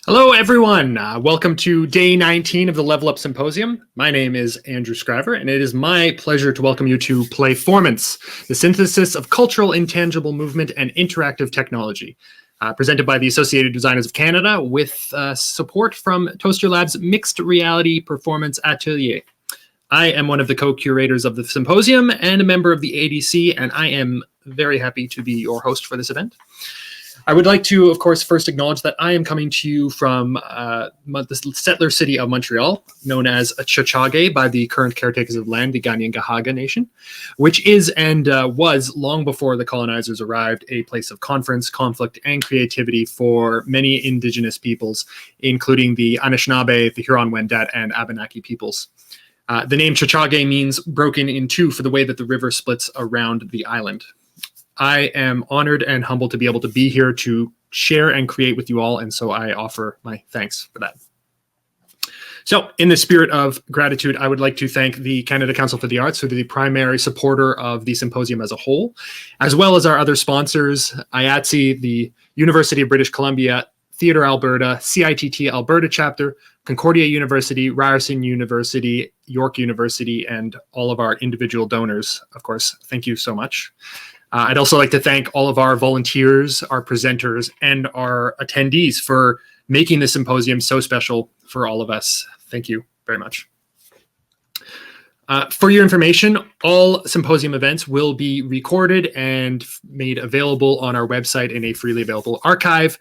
Hello, everyone. Welcome to day 19 of the Level Up Symposium. My name is Andrew Scriver, and it is my pleasure to welcome you to Playformance, the synthesis of cultural intangible movement and interactive technology, presented by the Associated Designers of Canada with support from Toasterlab's Mixed Reality Performance Atelier. I am one of the co-curators of the symposium and a member of the ADC, and I am very happy to be your host for this event. I would like to, of course, first acknowledge that I am coming to you from the settler city of Montreal, known as Tiohtià:ke by the current caretakers of land, the Kanien'kehá:ka Nation, which is and was, long before the colonizers arrived, a place of conference, conflict, and creativity for many Indigenous peoples, including the Anishinaabe, the Huron-Wendat, and Abenaki peoples. The name Tiohtià:ke means broken in two for the way that the river splits around the island. I am honored and humbled to be able to be here to share and create with you all, and so I offer my thanks for that. So, in the spirit of gratitude, I would like to thank the Canada Council for the Arts, who are the primary supporter of the symposium as a whole, as well as our other sponsors, IATSE, the University of British Columbia, Theatre Alberta, CITT Alberta Chapter, Concordia University, Ryerson University, York University, and all of our individual donors. Of course, thank you so much. I'd also like to thank all of our volunteers, our presenters, and our attendees for making this symposium so special for all of us. Thank you very much. For your information, all symposium events will be recorded and made available on our website in a freely available archive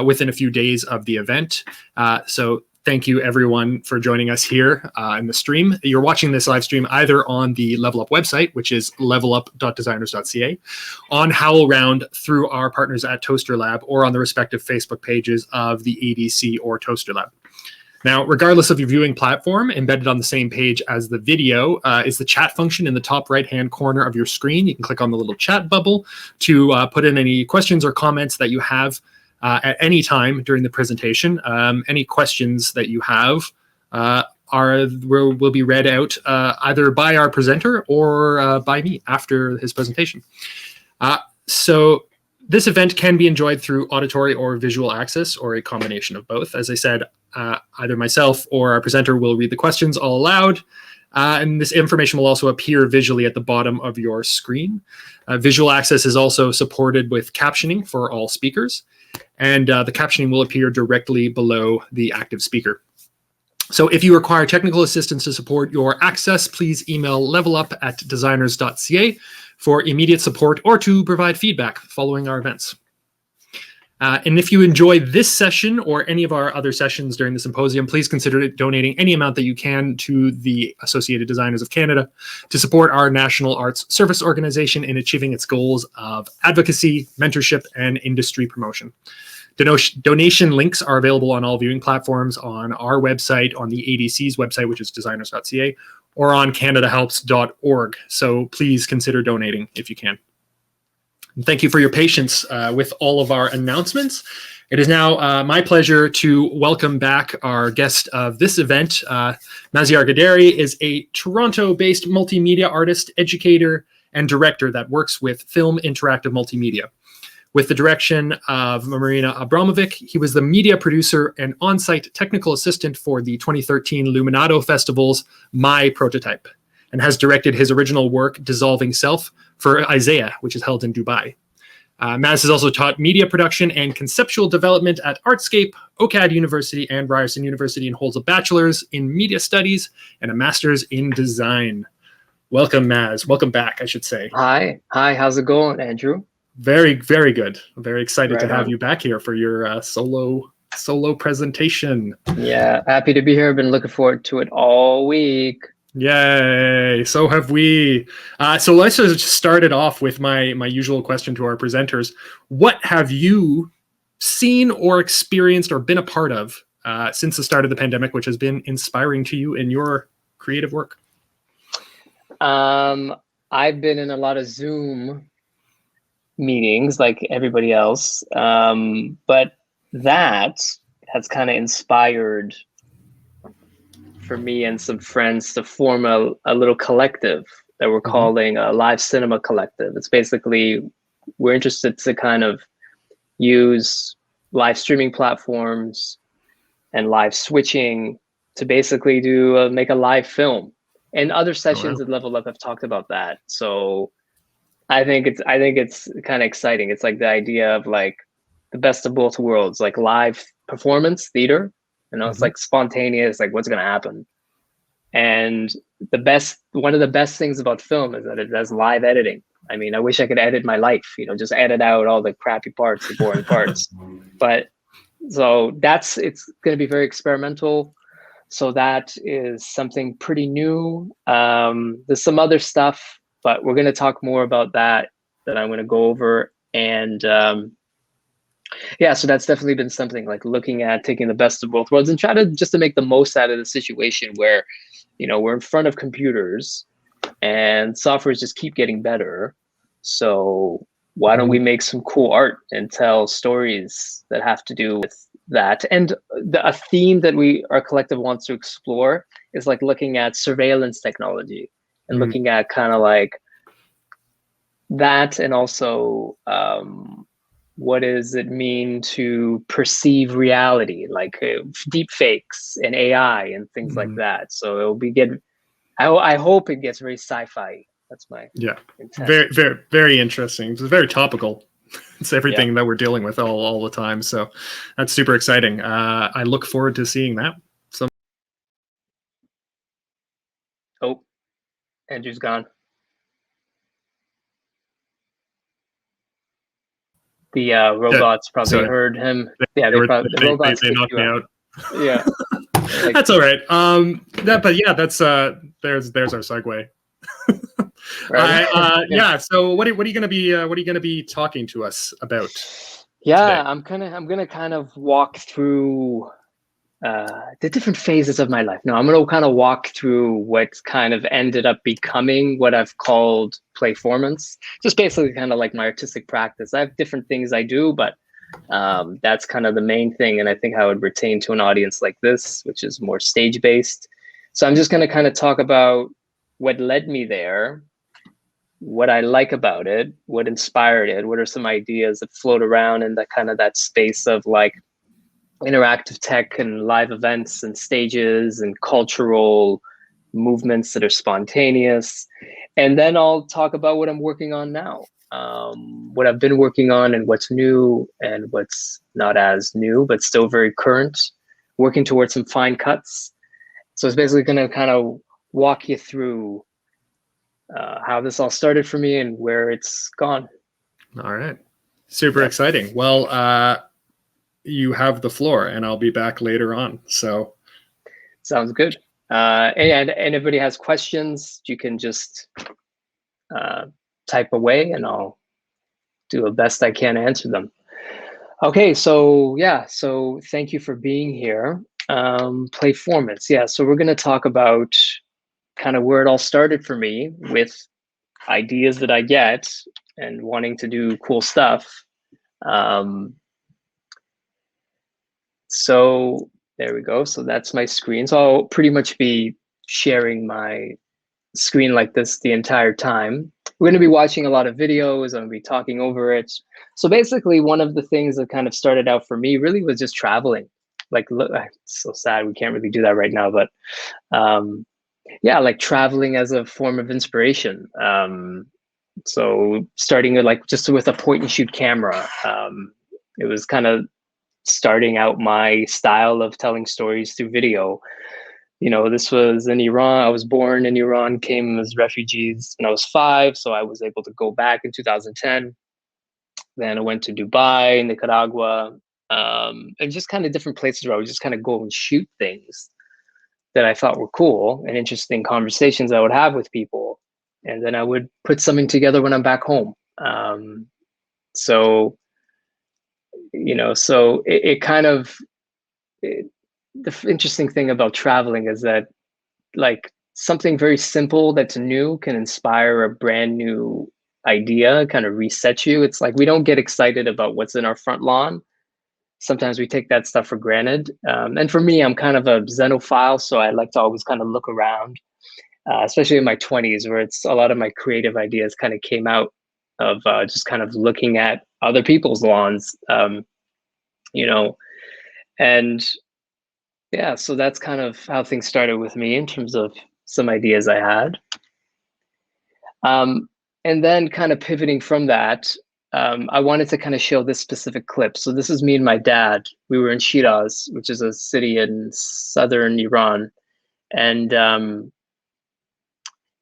within a few days of the event. So thank you, everyone, for joining us here in the stream. You're watching this live stream either on the Level Up website, which is levelup.designers.ca, on HowlRound through our partners at Toasterlab, or on the respective Facebook pages of the ADC or Toasterlab. Now, regardless of your viewing platform, embedded on the same page as the video is the chat function in the top right-hand corner of your screen. You can click on the little chat bubble to put in any questions or comments that you have at any time during the presentation. Any questions that you have will be read out either by our presenter or by me after his presentation. So this event can be enjoyed through auditory or visual access, or a combination of both. As I said, either myself or our presenter will read the questions all aloud. And this information will also appear visually at the bottom of your screen. Visual access is also supported with captioning for all speakers. And the captioning will appear directly below the active speaker. So if you require technical assistance to support your access, please email levelup@designers.ca for immediate support or to provide feedback following our events. And if you enjoy this session or any of our other sessions during the symposium, please consider donating any amount that you can to the Associated Designers of Canada to support our National Arts Service Organization in achieving its goals of advocacy, mentorship, and industry promotion. Donation links are available on all viewing platforms, on our website, on the ADC's website, which is designers.ca, or on canadahelps.org. So please consider donating if you can. Thank you for your patience with all of our announcements. It is now my pleasure to welcome back our guest of this event. Maziar Ghaderi is a Toronto-based multimedia artist, educator, and director that works with film interactive multimedia. With the direction of Marina Abramovic, he was the media producer and on-site technical assistant for the 2013 Luminato Festival's My Prototype, and has directed his original work, Dissolving Self, for Isaiah, which is held in Dubai. Maz has also taught media production and conceptual development at Artscape, OCAD University, and Ryerson University, and holds a bachelor's in media studies and a master's in design. Welcome, Maz. Welcome back, I should say. Hi. How's it going, Andrew? Very, very good. I'm very excited to have you back here for your solo presentation. Yeah, happy to be here. I've been looking forward to it all week. Yay, so have we. So let's just start it off with my usual question to our presenters. What have you seen or experienced or been a part of since the start of the pandemic, which has been inspiring to you in your creative work? I've been in a lot of Zoom meetings like everybody else, but that has kind of inspired for me and some friends to form a little collective that we're calling a Live Cinema Collective. It's basically, we're interested to kind of use live streaming platforms and live switching to basically do make a live film. And other sessions at Level Up have talked about that. So I think it's kind of exciting. It's like the idea of like the best of both worlds, like live performance theater. You know, it's like spontaneous, like what's gonna happen. And one of the best things about film is that it has live editing. I mean, I wish I could edit my life, you know, just edit out all the crappy parts, the boring parts. But so it's going to be very experimental. So that is something pretty new. There's some other stuff, but we're going to talk more about that I'm going to go over. And yeah, so that's definitely been something, like looking at taking the best of both worlds and try to just to make the most out of the situation where, you know, we're in front of computers and softwares just keep getting better. So why don't we make some cool art and tell stories that have to do with that? And a theme that our collective wants to explore is like looking at surveillance technology and looking at kind of like that, and also what does it mean to perceive reality, like deep fakes and AI and things like that. So it'll be good. I hope it gets very sci-fi. That's my intent. Very interesting. It's very topical. It's everything that we're dealing with all the time. So that's super exciting. I look forward to seeing that. So, oh, Andrew's gone. The robots probably heard him. Yeah, the robots they knocked me out. Yeah. Like, that's all right. But yeah, that's there's our segue. Right. Yeah. So what are you gonna be talking to us about? Yeah, today? I'm gonna kind of walk through the different phases of my life. No, I'm gonna kind of walk through what's kind of ended up becoming what I've called Playformance. Just basically kind of like my artistic practice. I have different things I do, but that's kind of the main thing, and I think I would pertain to an audience like this, which is more stage based. So I'm just going to kind of talk about what led me there, what I like about it, what inspired it, what are some ideas that float around in that space of like interactive tech and live events and stages and cultural movements that are spontaneous. And then I'll talk about what I'm working on now. What I've been working on and what's new and what's not as new, but still very current, working towards some fine cuts. So it's basically going to kind of walk you through how this all started for me and where it's gone. All right. Super exciting. Well, you have the floor and I'll be back later on. So sounds good. And anybody has questions, you can just type away and I'll do the best I can to answer them. Okay, so yeah, so thank you for being here. Playformance, yeah, so we're gonna talk about kind of where it all started for me with ideas that I get and wanting to do cool stuff. So there we go, so that's my screen. So I'll pretty much be sharing my screen like this the entire time. We're going to be watching a lot of videos. I'm going to be talking over it. So basically, one of the things that kind of started out for me really was just traveling. Like, look, it's so sad we can't really do that right now, but yeah, like traveling as a form of inspiration. So starting like just with a point and shoot camera, it was kind of starting out my style of telling stories through video. You know, this was in Iran. I was born in Iran, came as refugees when I was 5. So I was able to go back in 2010. Then I went to Dubai, Nicaragua, and just kind of different places where I would just kind of go and shoot things that I thought were cool and interesting conversations I would have with people. And then I would put something together when I'm back home. So, you know, so it kind of, the interesting thing about traveling is that like something very simple that's new can inspire a brand new idea, kind of reset you. It's like we don't get excited about what's in our front lawn. Sometimes we take that stuff for granted. And for me, I'm kind of a xenophile, so I like to always kind of look around, especially in my 20s, where it's a lot of my creative ideas kind of came out of just kind of looking at other people's lawns, you know, and yeah, so that's kind of how things started with me in terms of some ideas I had. And then kind of pivoting from that, I wanted to kind of show this specific clip. So this is me and my dad. We were in Shiraz, which is a city in southern Iran. And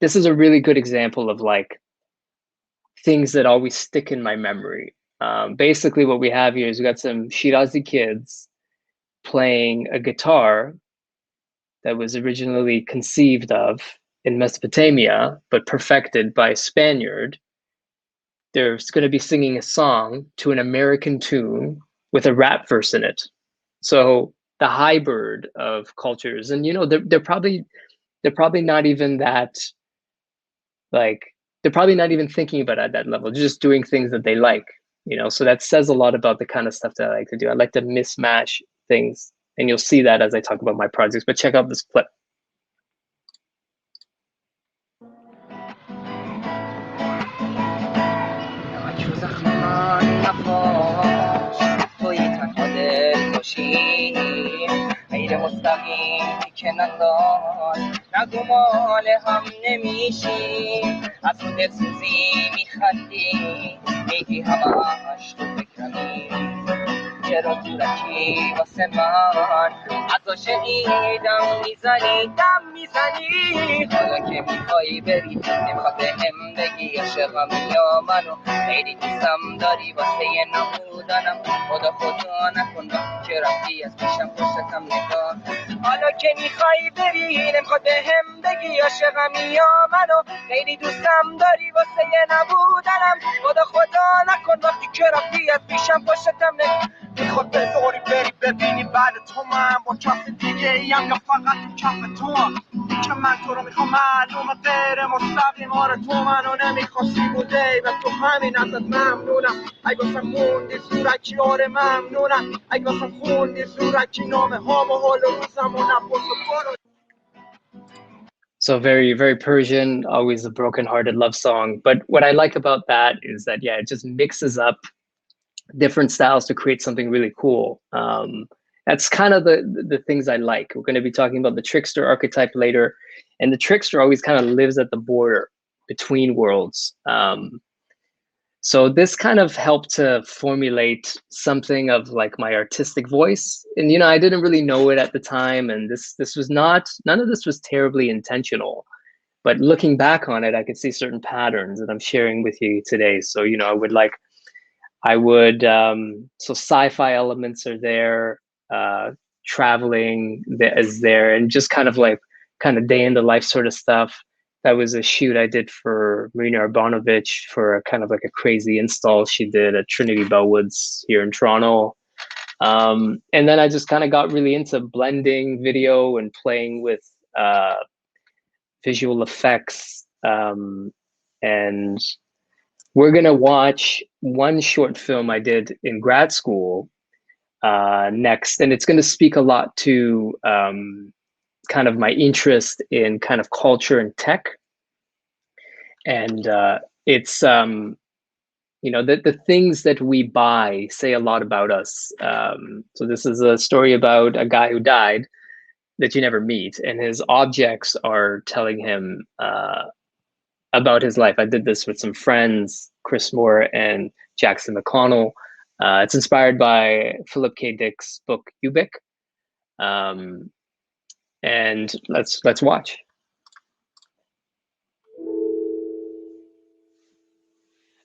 this is a really good example of like things that always stick in my memory. Basically what we have here is we got some Shirazi kids playing a guitar that was originally conceived of in Mesopotamia, but perfected by a Spaniard. They're going to be singing a song to an American tune with a rap verse in it. So the hybrid of cultures, and you know, they're probably not even that, like, they're probably not even thinking about it at that level, just doing things that they like, you know. So that says a lot about the kind of stuff that I like to do. I like to mismatch things, and you'll see that as I talk about my projects. But check out this clip. غیر مستقیم کنندان نگو مال هم نمیشیم از تو دلسوزی میخندی میگی همش تو فکرمی چرا دورکی واسه من از عاشقیدم میزنی دم میزنی حالا که میخوایی بری نمیخواد بهم بگی عاشقم یا منو خیلی دوستم داری واسه نبودنم خدا نکن وقتی که رفتی از پیشم پشتم نگاه حالا که میخوایی بری نمیخواد بهم بگی عاشقم یا منو خیلی دوستم داری واسه نبودنم خدا نکن وقتی که رفتی از پیشم پشتم نگاه میخواد بذاری بری ببینی بعد تو من با کف دیگه ایم یا فقط تو کف تو هم که من تو رو میخوام معلومه غیر مستقیم آره تو منو نمیخواستی بوده ای و تو همین ازت ممنونم اگه واسم خوندی زورکی آره ممنونم اگه واسم خوندی زورکی نامه هام و حال و روزم و نفس و برو. So very, very Persian, always a broken-hearted love song. But what I like about that is that, yeah, it just mixes up different styles to create something really cool. That's kind of the things I like. We're going to be talking about the trickster archetype later, and the trickster always kind of lives at the border between worlds. So this kind of helped to formulate something of like my artistic voice, and you know, I didn't really know it at the time, and this was not, none of this was terribly intentional. But looking back on it, I could see certain patterns that I'm sharing with you today. So you know, I would so sci-fi elements are there, traveling is there, and just kind of day in the life sort of stuff. That was a shoot I did for Marina Urbanovich for a kind of like a crazy install she did at Trinity Bellwoods here in Toronto. And then I just kind of got really into blending video and playing with visual effects. And we're going to watch one short film I did in grad school next, and it's going to speak a lot to kind of my interest in kind of culture and tech. And it's, you know, the things that we buy say a lot about us. So this is a story about a guy who died that you never meet, and his objects are telling him about his life. I did this with some friends, Chris Moore and Jackson McConnell. It's inspired by Philip K. Dick's book Ubik. And let's watch.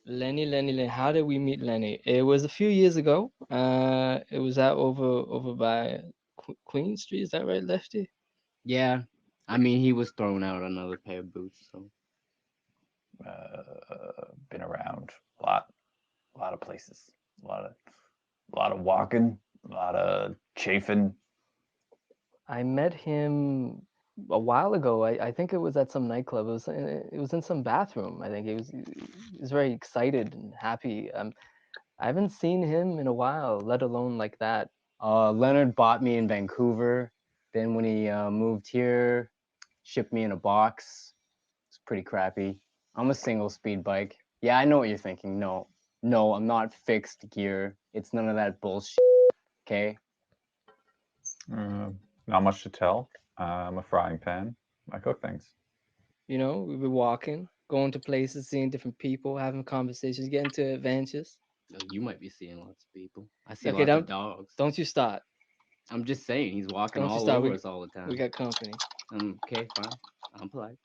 Lenny. How did we meet Lenny? It was a few years ago. It was out over by Queen Street. Is that right, Lefty? Yeah, I mean, he was throwing out another pair of boots. So, been around a lot of places, a lot of walking, a lot of chafing. I met him a while ago. I think it was at some nightclub. It was in some bathroom. I think he was very excited and happy. I haven't seen him in a while, let alone like that. Leonard bought me in Vancouver. Then when he moved here, shipped me in a box. It's pretty crappy. I'm a single speed bike. Yeah, I know what you're thinking. No, I'm not fixed gear. It's none of that bullshit. Okay. Not much to tell. I'm a frying pan. I cook things. You know, we were walking, going to places, seeing different people, having conversations, getting to adventures. Oh, you might be seeing lots of people. I see Okay, lots of dogs. don't you start. I'm just saying, he's walking Don't you all start. over us all the time. We got company. Okay, fine. I'm polite.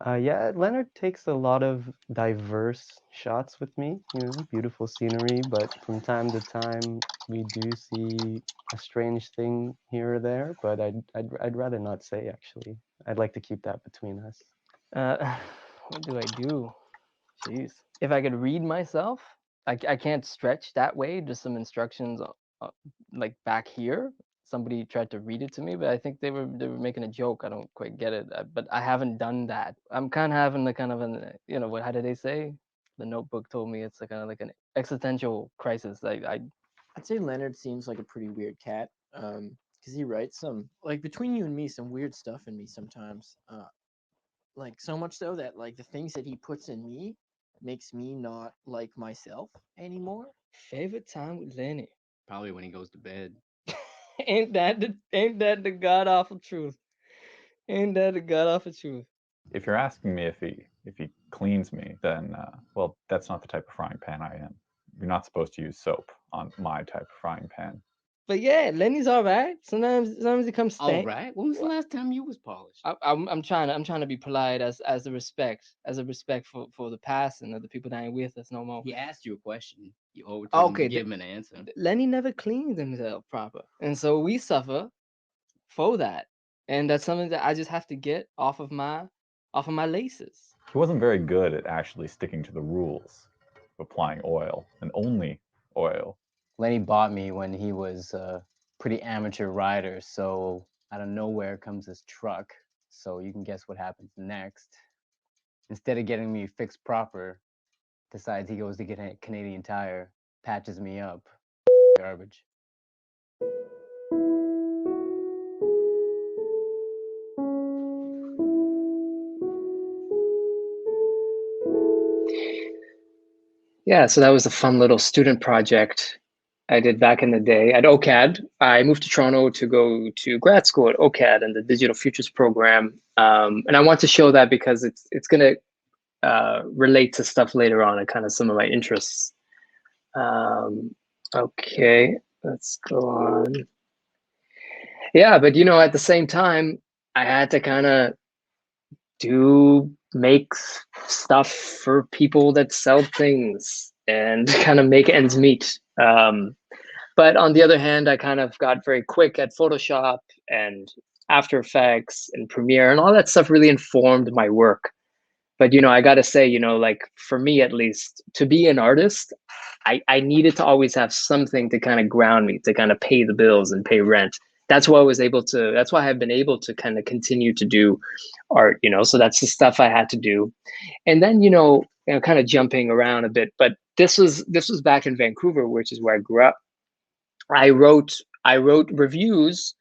Yeah, Leonard takes a lot of diverse shots with me, beautiful scenery, but from time to time we do see a strange thing here or there, but I'd rather not say, actually. I'd like to keep that between us. What do I do? Jeez. If I could read myself, I can't stretch that way. Just some instructions, like back here. Somebody tried to read it to me, but I think they were making a joke. I don't quite get it, but I haven't done that. I'm kind of having the kind of an, what? How did they say? The Notebook told me it's kind of like an existential crisis. I'd say Leonard seems like a pretty weird cat, because he writes some, like, between you and me, some weird stuff in me sometimes. Like, so much so that, like, the things that he puts in me makes me not like myself anymore. Favorite time with Lenny. Probably when he goes to bed. Ain't that the god awful truth? Ain't that the god awful truth? If you're asking me if he cleans me, then well, that's not the type of frying pan I am. You're not supposed to use soap on my type of frying pan. But yeah, Lenny's all right. Sometimes he comes All stank. right. When was the last time you was polished? I'm trying to be polite as a respect for the past and the people that ain't with us no more. He asked you a question. You owed to Okay, give him an answer. Lenny never cleans himself proper, and so we suffer for that, and that's something that I just have to get off of my laces. He wasn't very good at actually sticking to the rules of applying oil, and only oil. Lenny bought me when he was a pretty amateur rider, so out of nowhere comes this truck. So you can guess what happens next. Instead of getting me fixed proper, decides he goes to get a Canadian Tire, patches me up. Garbage. Yeah, so that was a fun little student project I did back in the day at OCAD. I moved to Toronto to go to grad school at OCAD and the Digital Futures program. And I want to show that because it's going to relate to stuff later on and kind of some of my interests. Okay, let's go on. Yeah, but at the same time, I had to kind of make stuff for people that sell things and kind of make ends meet. But on the other hand, I kind of got very quick at Photoshop and After Effects and Premiere, and all that stuff really informed my work. But I gotta say, like for me at least, to be an artist, I needed to always have something to kind of ground me, to kind of pay the bills and pay rent. That's why I've been able to kind of continue to do art, so that's the stuff I had to do. And then, kind of jumping around a bit, but this was back in Vancouver, which is where I grew up. I wrote reviews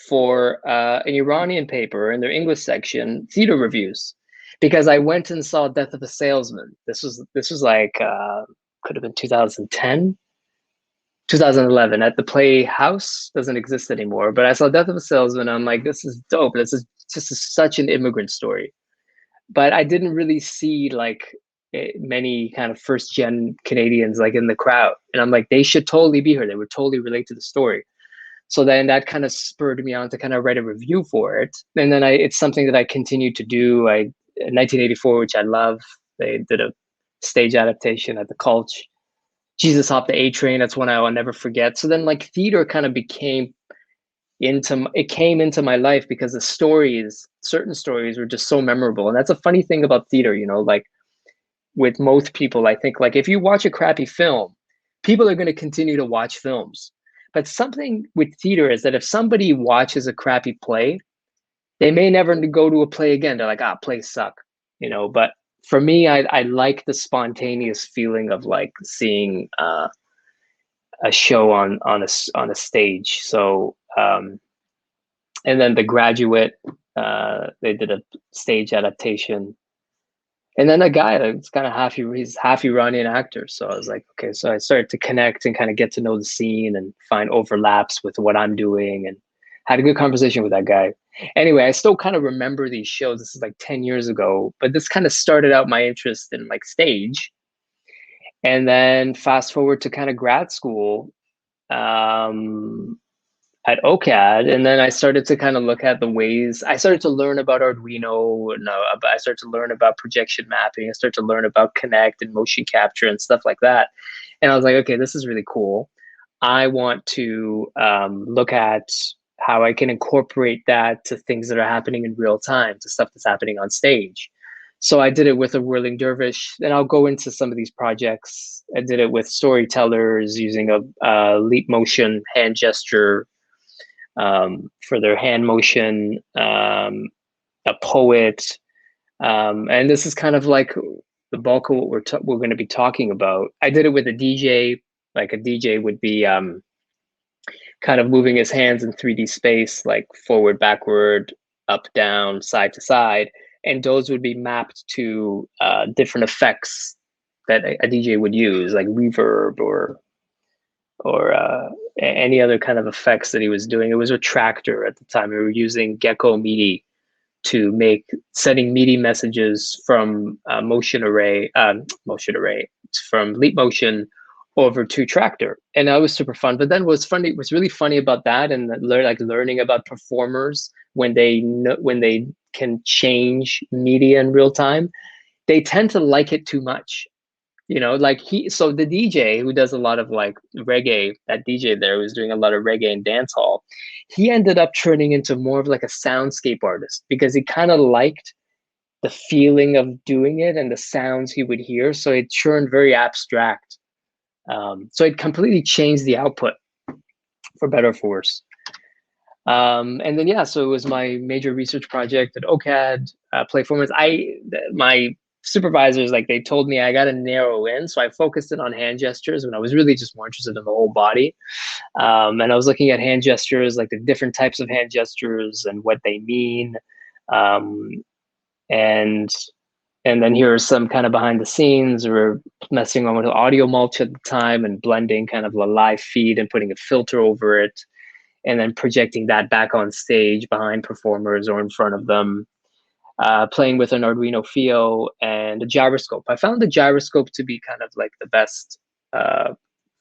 for an Iranian paper in their English section, theater reviews, because I went and saw Death of a Salesman. This was like could have been 2010, 2011 at the Play House. Doesn't exist anymore, but I saw Death of a Salesman. I'm like, this is dope. This is just such an immigrant story. But I didn't really see like many kind of first gen Canadians like in the crowd. And I'm like, they should totally be here. They would totally relate to the story. So then that kind of spurred me on to kind of write a review for it. And then it's something that I continued to do. In 1984, which I love, they did a stage adaptation at the Cultch. Jesus Hopped the A Train. That's one I'll never forget. So then like theater kind of came into my life because certain stories were just so memorable. And that's a funny thing about theater, like with most people, I think like if you watch a crappy film, people are going to continue to watch films. But something with theater is that if somebody watches a crappy play, they may never go to a play again. They're like, plays suck, but for me, I like the spontaneous feeling of like seeing a show on a stage. So and then The Graduate, they did a stage adaptation. And then a guy that's kind of he's half Iranian actor. So I was like, okay, so I started to connect and kind of get to know the scene and find overlaps with what I'm doing. And Had a good conversation with that guy. Anyway, I still kind of remember these shows. This is like 10 years ago, but this kind of started out my interest in like stage. And then fast forward to kind of grad school at OCAD, and then I started to kind of look at the ways, I started to learn about Arduino, and I started to learn about projection mapping, I started to learn about Connect and motion capture and stuff like that. And I was like, okay, this is really cool. I want to look at how I can incorporate that to things that are happening in real time, to stuff that's happening on stage. So I did it with a whirling dervish, and I'll go into some of these projects. I did it with storytellers using a leap motion hand gesture for their hand motion, a poet, and this is kind of like the bulk of what we're going to be talking about. I did it with a DJ. Like a DJ would be kind of moving his hands in 3D space, like forward, backward, up, down, side to side, and those would be mapped to different effects that a DJ would use, like reverb or any other kind of effects that he was doing. It was a tractor at the time. We were using Gecko MIDI to make sending MIDI messages from motion array from Leap Motion over to Tractor, and that was super fun. But then what's really funny about that, and learning about performers when they can change media in real time, they tend to like it too much. You know, like so the DJ who does a lot of like reggae, that DJ there was doing a lot of reggae and dance hall, he ended up turning into more of like a soundscape artist because he kind of liked the feeling of doing it and the sounds he would hear. So it turned very abstract. So it completely changed the output, for better or for worse. And then, yeah, so it was my major research project at OCAD, Playformance. My supervisors, like, they told me I got to narrow in. So I focused it on hand gestures when I was really just more interested in the whole body. And I was looking at hand gestures, like the different types of hand gestures and what they mean. And then here are some kind of behind the scenes. We're messing around with audio mulch at the time and blending kind of a live feed and putting a filter over it, and then projecting that back on stage behind performers or in front of them. Playing with an Arduino Fio and a gyroscope. I found the gyroscope to be kind of like the best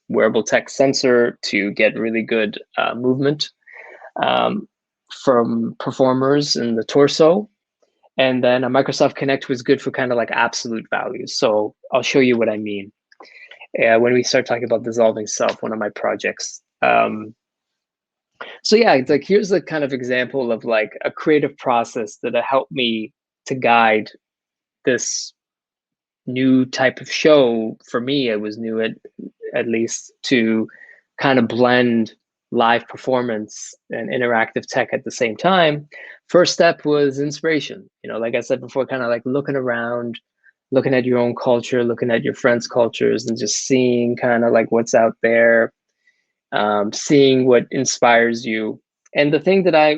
wearable tech sensor to get really good movement from performers in the torso. And then a Microsoft Connect was good for kind of like absolute values. So I'll show you what I mean when we start talking about dissolving self, one of my projects. So yeah, it's like, here's the kind of example of like a creative process that helped me to guide this new type of show. For me, it was new at least, to kind of blend live performance and interactive tech at the same time. First step was inspiration. You know, like I said before, kind of like looking around, looking at your own culture, looking at your friends' cultures, and just seeing kind of like what's out there, seeing what inspires you. And the thing that I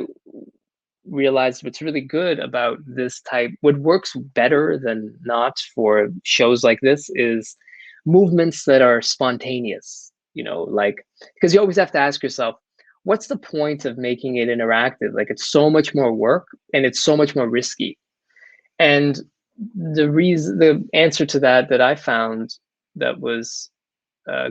realized, what's really good about this type, what works better than not for shows like this, is movements that are spontaneous. You know, like, because you always have to ask yourself, what's the point of making it interactive? Like, it's so much more work and it's so much more risky. And the answer to that I found that was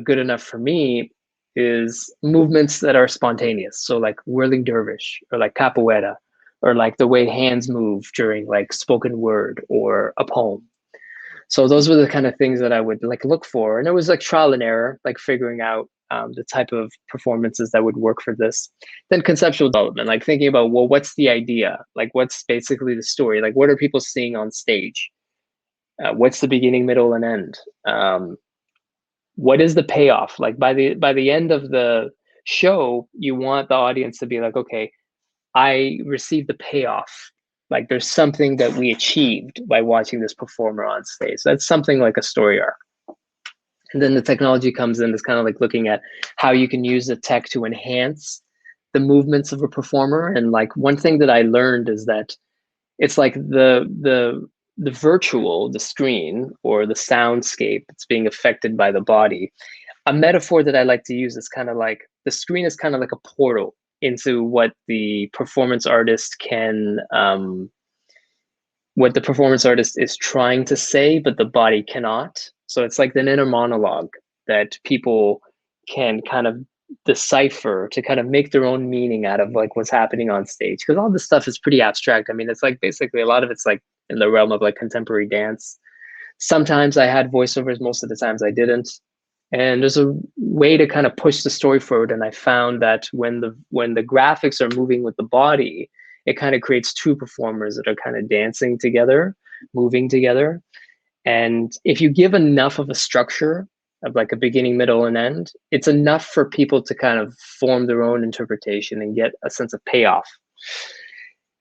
good enough for me is movements that are spontaneous. So like whirling dervish, or like capoeira, or like the way hands move during like spoken word or a poem. So those were the kind of things that I would like look for. And it was like trial and error, like figuring out the type of performances that would work for this. Then conceptual development, like thinking about, well, what's the idea? Like, what's basically the story? Like, what are people seeing on stage? What's the beginning, middle, and end? What is the payoff? Like by the end of the show, you want the audience to be like, okay, I received the payoff. Like, there's something that we achieved by watching this performer on stage. So that's something like a story arc. And then the technology comes in. It's kind of like looking at how you can use the tech to enhance the movements of a performer. And like, one thing that I learned is that it's like the virtual, the screen, or the soundscape, it's being affected by the body. A metaphor that I like to use is kind of like, the screen is kind of like a portal. into what the performance artist can, what the performance artist is trying to say, but the body cannot. So it's like an inner monologue that people can kind of decipher to kind of make their own meaning out of like what's happening on stage. Because all this stuff is pretty abstract. I mean, it's like basically a lot of it's like in the realm of like contemporary dance. Sometimes I had voiceovers, most of the times I didn't. And there's a way to kind of push the story forward. And I found that when the graphics are moving with the body, it kind of creates two performers that are kind of dancing together, moving together. And if you give enough of a structure of like a beginning, middle, and end, it's enough for people to kind of form their own interpretation and get a sense of payoff.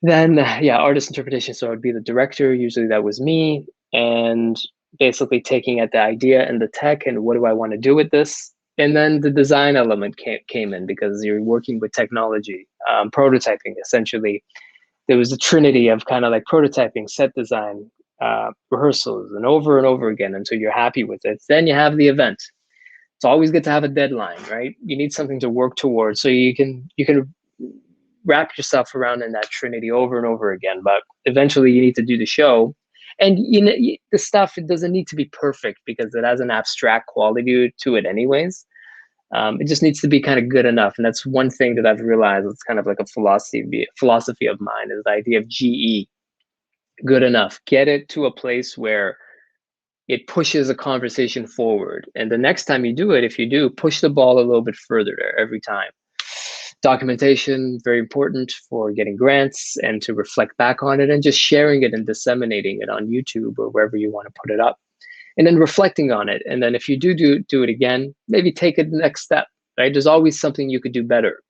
Then, yeah, artist interpretation. So it would be the director. Usually that was me. And basically taking at the idea and the tech and what do I want to do with this? And then the design element came in because you're working with technology, prototyping essentially. There was a trinity of kind of like prototyping, set design, rehearsals, and over again until you're happy with it. Then you have the event. It's always good to have a deadline, right? You need something to work towards so you can wrap yourself around in that trinity over and over again. But eventually you need to do the show. And you know, the stuff, it doesn't need to be perfect because it has an abstract quality to it anyways. It just needs to be kind of good enough. And that's one thing that I've realized. It's kind of like a philosophy of mine, is the idea of GE, good enough. Get it to a place where it pushes a conversation forward. And the next time you do it, if you do, push the ball a little bit further there every time. Documentation, very important for getting grants and to reflect back on it and just sharing it and disseminating it on YouTube or wherever you want to put it up. And then reflecting on it. And then if you do it again, maybe take it the next step, right? There's always something you could do better,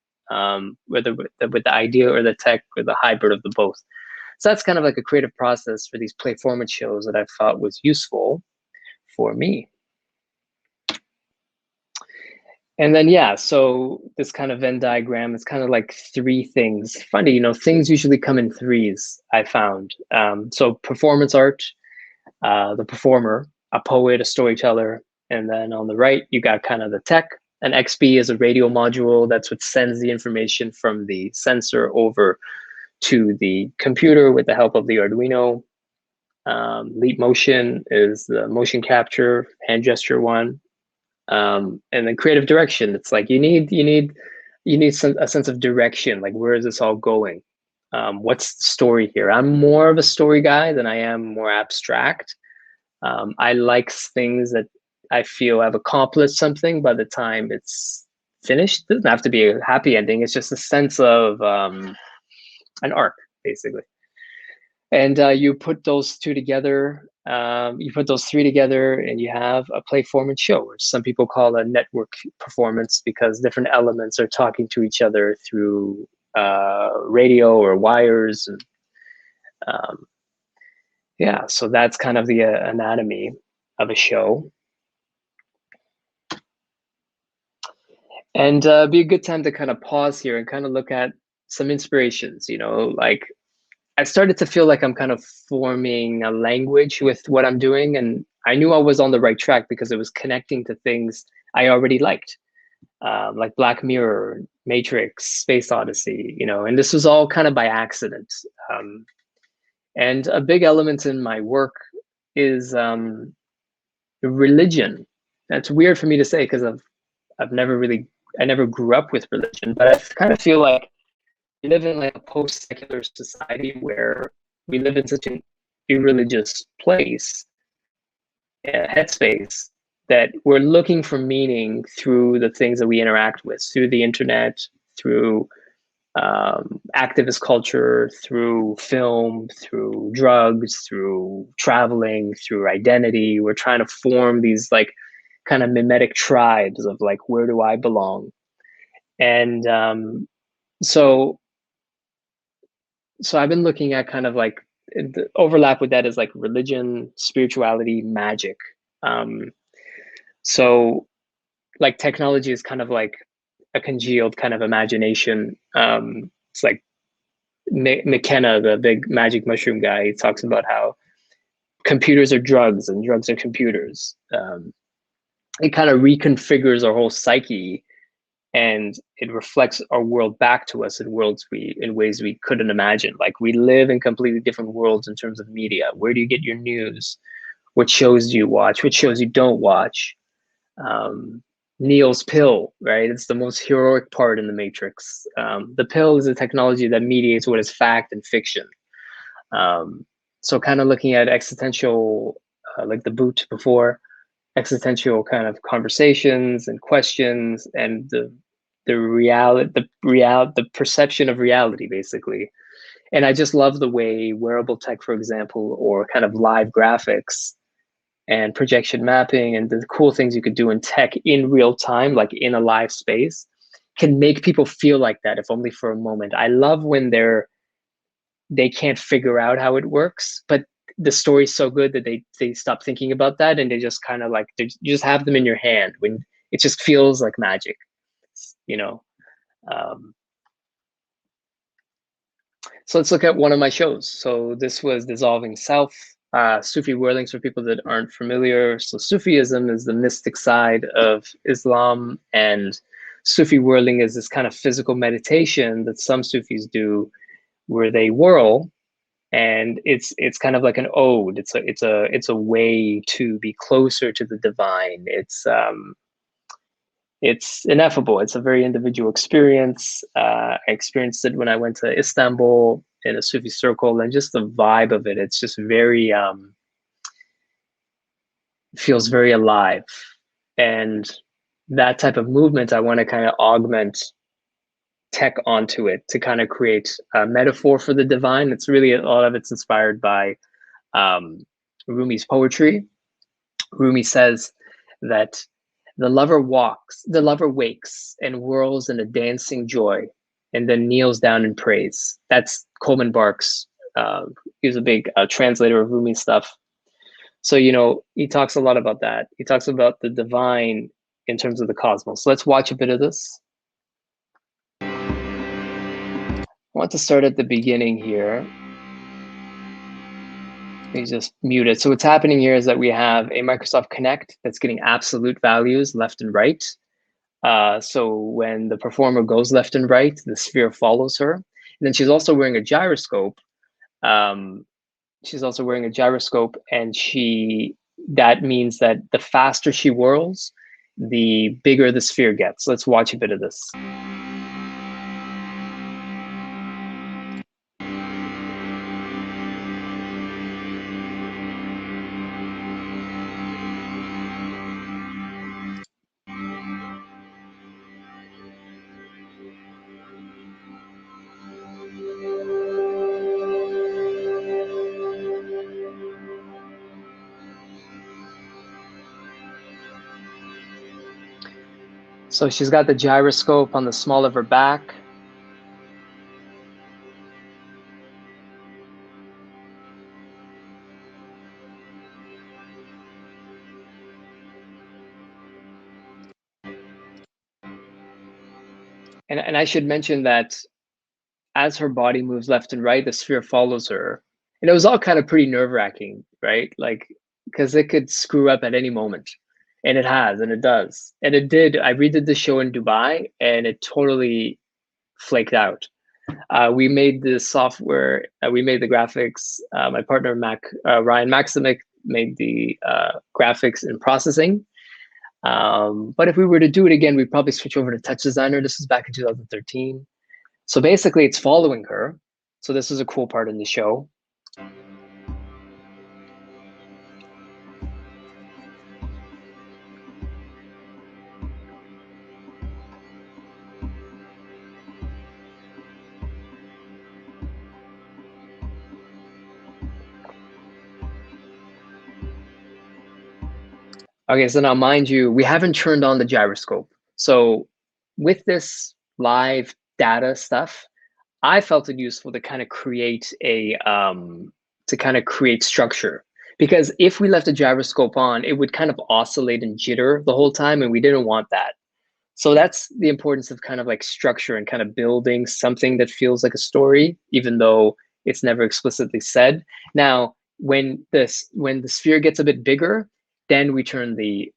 whether with the idea or the tech or the hybrid of the both. So that's kind of like a creative process for these Playformance shows that I thought was useful for me. And then, yeah, so this kind of Venn diagram is kind of like three things. Funny, you know, things usually come in threes, I found. So performance art, the performer, a poet, a storyteller, and then on the right, you got kind of the tech. An XP is a radio module. That's what sends the information from the sensor over to the computer with the help of the Arduino. Leap motion is the motion capture, hand gesture one. And then creative direction, it's like you need a sense of direction, like where is this all going? What's the story here? I'm more of a story guy than I am more abstract. I like things that I feel I've accomplished something by the time it's finished. It doesn't have to be a happy ending. It's just a sense of an arc, basically. And you put those two together, you put those three together, and you have a Playformance show, which some people call a network performance because different elements are talking to each other through radio or wires. And, yeah, so that's kind of the anatomy of a show. And be a good time to kind of pause here and kind of look at some inspirations, you know, like I started to feel like I'm kind of forming a language with what I'm doing. And I knew I was on the right track because it was connecting to things I already liked, like Black Mirror, Matrix, Space Odyssey, you know, and this was all kind of by accident. And a big element in my work is religion. That's weird for me to say because I never grew up with religion, but I kind of feel like we live in like a post-secular society where we live in such an irreligious place, headspace, that we're looking for meaning through the things that we interact with, through the internet, through activist culture, through film, through drugs, through traveling, through identity. We're trying to form these like kind of mimetic tribes of like, where do I belong? And so I've been looking at kind of like the overlap with that is like religion, spirituality, magic. So like technology is kind of like a congealed kind of imagination. It's like McKenna, the big magic mushroom guy, he talks about how computers are drugs and drugs are computers. It kind of reconfigures our whole psyche and it reflects our world back to us in ways we couldn't imagine. Like, we live in completely different worlds in terms of media. Where do you get your news? What shows do you watch? What shows you don't watch? Neil's pill, right? It's the most heroic part in the Matrix. The pill is a technology that mediates what is fact and fiction. So kind of looking at existential, like the boot before, existential kind of conversations and questions, and the perception of reality, basically. And I just love the way wearable tech, for example, or kind of live graphics and projection mapping and the cool things you could do in tech in real time, like in a live space, can make people feel like that, if only for a moment. I love when they can't figure out how it works, but the story's so good that they stop thinking about that, and they just kind of like, you just have them in your hand when it just feels like magic, you know. So let's look at one of my shows. So this was Dissolving Self, Sufi whirlings for people that aren't familiar. So Sufism is the mystic side of Islam, and Sufi whirling is this kind of physical meditation that some Sufis do, where they whirl, and it's kind of like an ode. It's a way to be closer to the divine. It's ineffable. It's a very individual experience. I experienced it when I went to Istanbul in a Sufi circle, and just the vibe of it, it's just very, feels very alive. And that type of movement, I want to kind of augment tech onto it to kind of create a metaphor for the divine. It's really, a lot of it's inspired by Rumi's poetry. Rumi says that the lover wakes and whirls in a dancing joy, and then kneels down in praise. That's Coleman Barks. He was a big translator of Rumi stuff. So, you know, he talks a lot about that. He talks about the divine in terms of the cosmos. So let's watch a bit of this. I want to start at the beginning here. Let me just mute it. So what's happening here is that we have a Microsoft Connect that's getting absolute values left and right. So when the performer goes left and right, the sphere follows her. And then she's also wearing a gyroscope. And that means that the faster she whirls, the bigger the sphere gets. Let's watch a bit of this. So she's got the gyroscope on the small of her back. And I should mention that as her body moves left and right, the sphere follows her. And it was all kind of pretty nerve-wracking, right? Like, because it could screw up at any moment. And it has, and it does. And it did. I redid the show in Dubai, and it totally flaked out. We made the software, we made the graphics. My partner, Ryan Maximic, made the graphics and processing. But if we were to do it again, we'd probably switch over to Touch Designer. This was back in 2013. So basically, it's following her. So this is a cool part in the show. Okay, so now mind you, we haven't turned on the gyroscope. So with this live data stuff, I felt it useful to kind of create structure. Because if we left the gyroscope on, it would kind of oscillate and jitter the whole time, and we didn't want that. So that's the importance of kind of like structure and kind of building something that feels like a story, even though it's never explicitly said. Now, when the sphere gets a bit bigger, then we turn the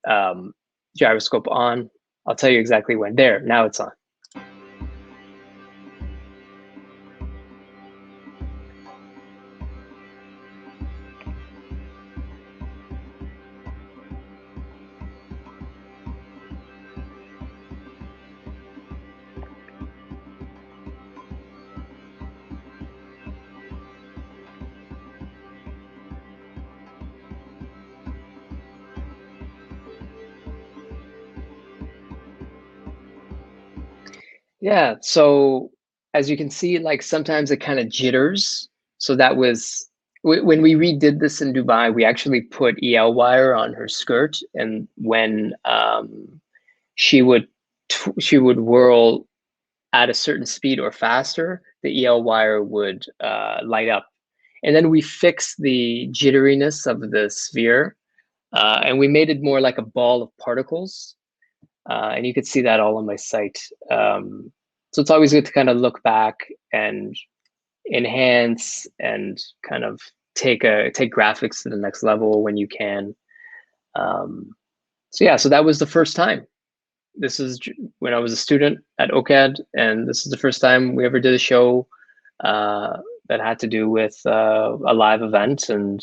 gyroscope on. I'll tell you exactly when. There, now it's on. Yeah, so as you can see, like sometimes it kind of jitters. So that was when we redid this in Dubai, we actually put EL wire on her skirt, and when she would whirl at a certain speed or faster, the EL wire would light up. And then we fixed the jitteriness of the sphere, and we made it more like a ball of particles. And you could see that all on my site. So it's always good to kind of look back and enhance and kind of take graphics to the next level when you can. So yeah, so that was the first time. This is when I was a student at OCAD, and this is the first time we ever did a show that had to do with a live event and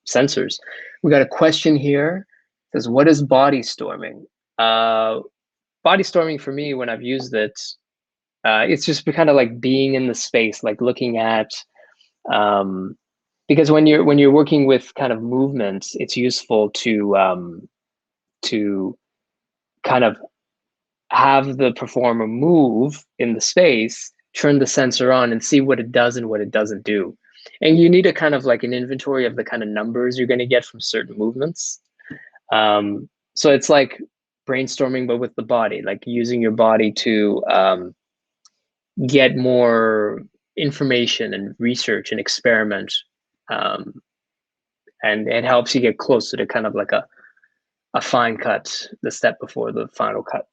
sensors. We got a question here. It says, what is body storming? Body storming for me, when I've used it, it's just kind of like being in the space, like looking at, because when you're working with kind of movements, it's useful to kind of have the performer move in the space, turn the sensor on, and see what it does and what it doesn't do. And you need a kind of like an inventory of the kind of numbers you're going to get from certain movements. So it's like brainstorming, but with the body, like using your body to get more information and research and experiment. And it helps you get closer to kind of like a fine cut, the step before the final cut.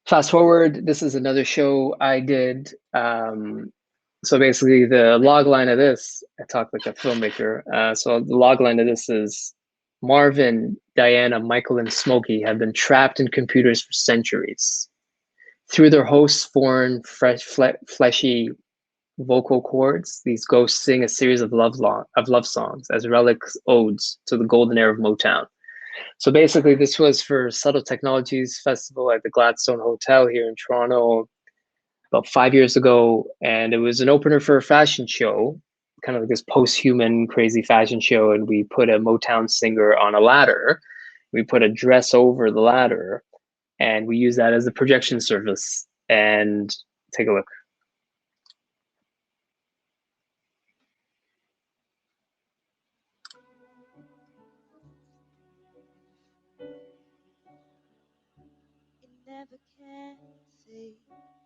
Fast forward, this is another show I did. So basically the log line of this, I talk like a filmmaker. So the log line of this is Marvin, Diana, Michael, and Smokey have been trapped in computers for centuries. Through their host's foreign, fleshy vocal cords, these ghosts sing a series of love songs as relics odes to the golden era of Motown. So basically, this was for Subtle Technologies Festival at the Gladstone Hotel here in Toronto about 5 years ago. And it was an opener for a fashion show, kind of like this post-human crazy fashion show. And we put a Motown singer on a ladder. We put a dress over the ladder, and we use that as a projection surface. And take a look. Never can say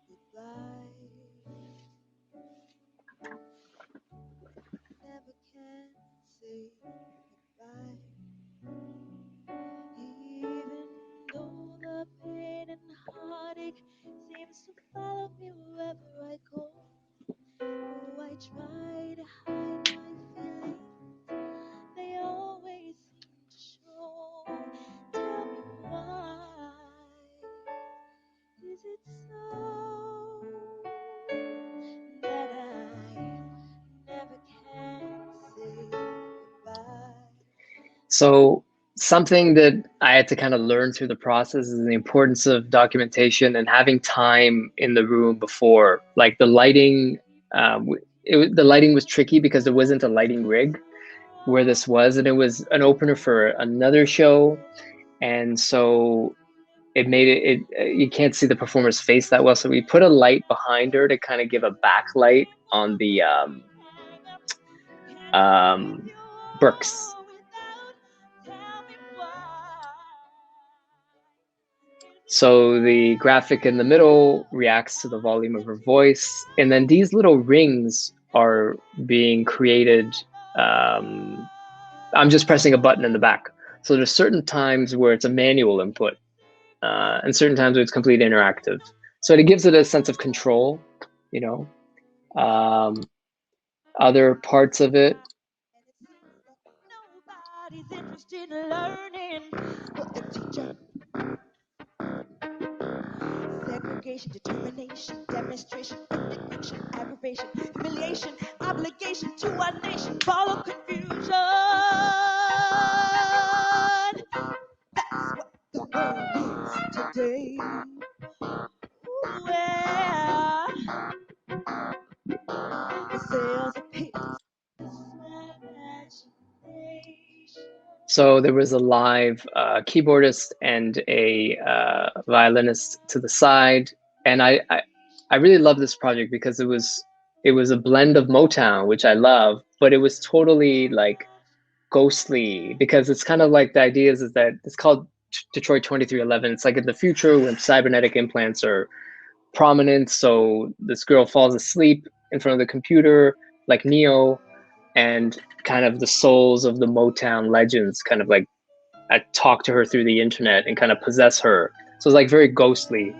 goodbye. Never can say goodbye. Even though the pain and heartache seems to follow me wherever I go. Oh, I try to hide my feelings. They always seem to show. Tell me why. Is it so that I never can say goodbye? So something that I had to kind of learn through the process is the importance of documentation and having time in the room before. Like the lighting, the lighting was tricky because there wasn't a lighting rig where this was, and it was an opener for another show, and so it made it you can't see the performer's face that well, so we put a light behind her to kind of give a backlight on the bricks. So the graphic in the middle reacts to the volume of her voice, and then these little rings are being created. I'm just pressing a button in the back. So there's certain times where it's a manual input, and certain times where it's completely interactive. So it gives it a sense of control, you know. Other parts of it. Everybody's interested in learning. Well, a teacher. Segregation, determination, demonstration, indignation, aggravation, humiliation, obligation to our nation, follow confusion. That's what the world is today. Well, the sales of papers. So there was a live keyboardist and a violinist to the side, and I really love this project because it was a blend of Motown, which I love, but it was totally like ghostly, because it's kind of like the idea is that it's called Detroit 2311. It's like in the future when cybernetic implants are prominent. So this girl falls asleep in front of the computer like Neo, and kind of the souls of the Motown legends kind of like talk to her through the internet and kind of possess her. So it's like very ghostly.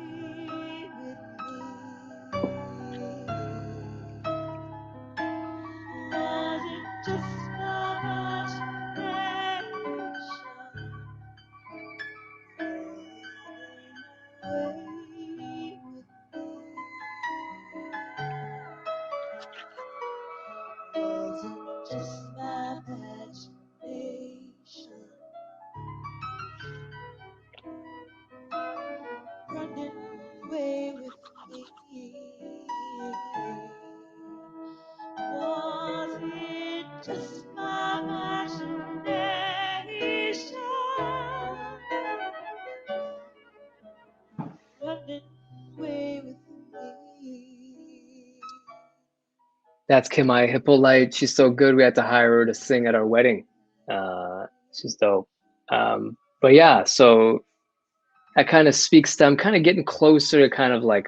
Running away with me. Was it just my imagination? Running away with me. That's Kimai Hippolyte. She's so good. We had to hire her to sing at our wedding. She's dope. But yeah, so that kind of speaks to, I'm kind of getting closer to kind of like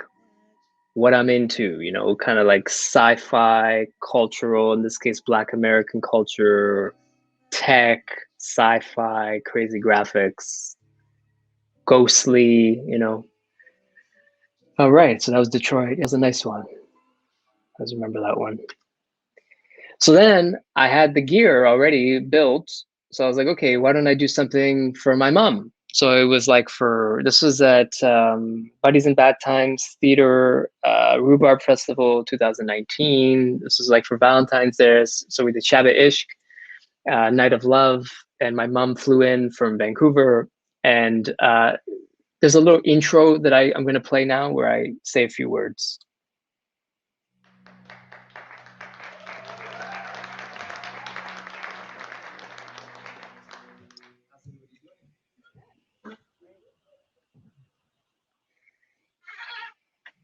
what I'm into, you know, kind of like sci-fi, cultural, in this case, Black American culture, tech, sci-fi, crazy graphics, ghostly, you know. All right, so that was Detroit. It was a nice one. I always remember that one. So then I had the gear already built. So I was like, okay, why don't I do something for my mom? So it was like this was at Buddies in Bad Times Theater, Rhubarb Festival 2019. This was like for Valentine's Day. So we did Shabbat Ishq, Night of Love, and my mom flew in from Vancouver. And there's a little intro that I'm going to play now where I say a few words.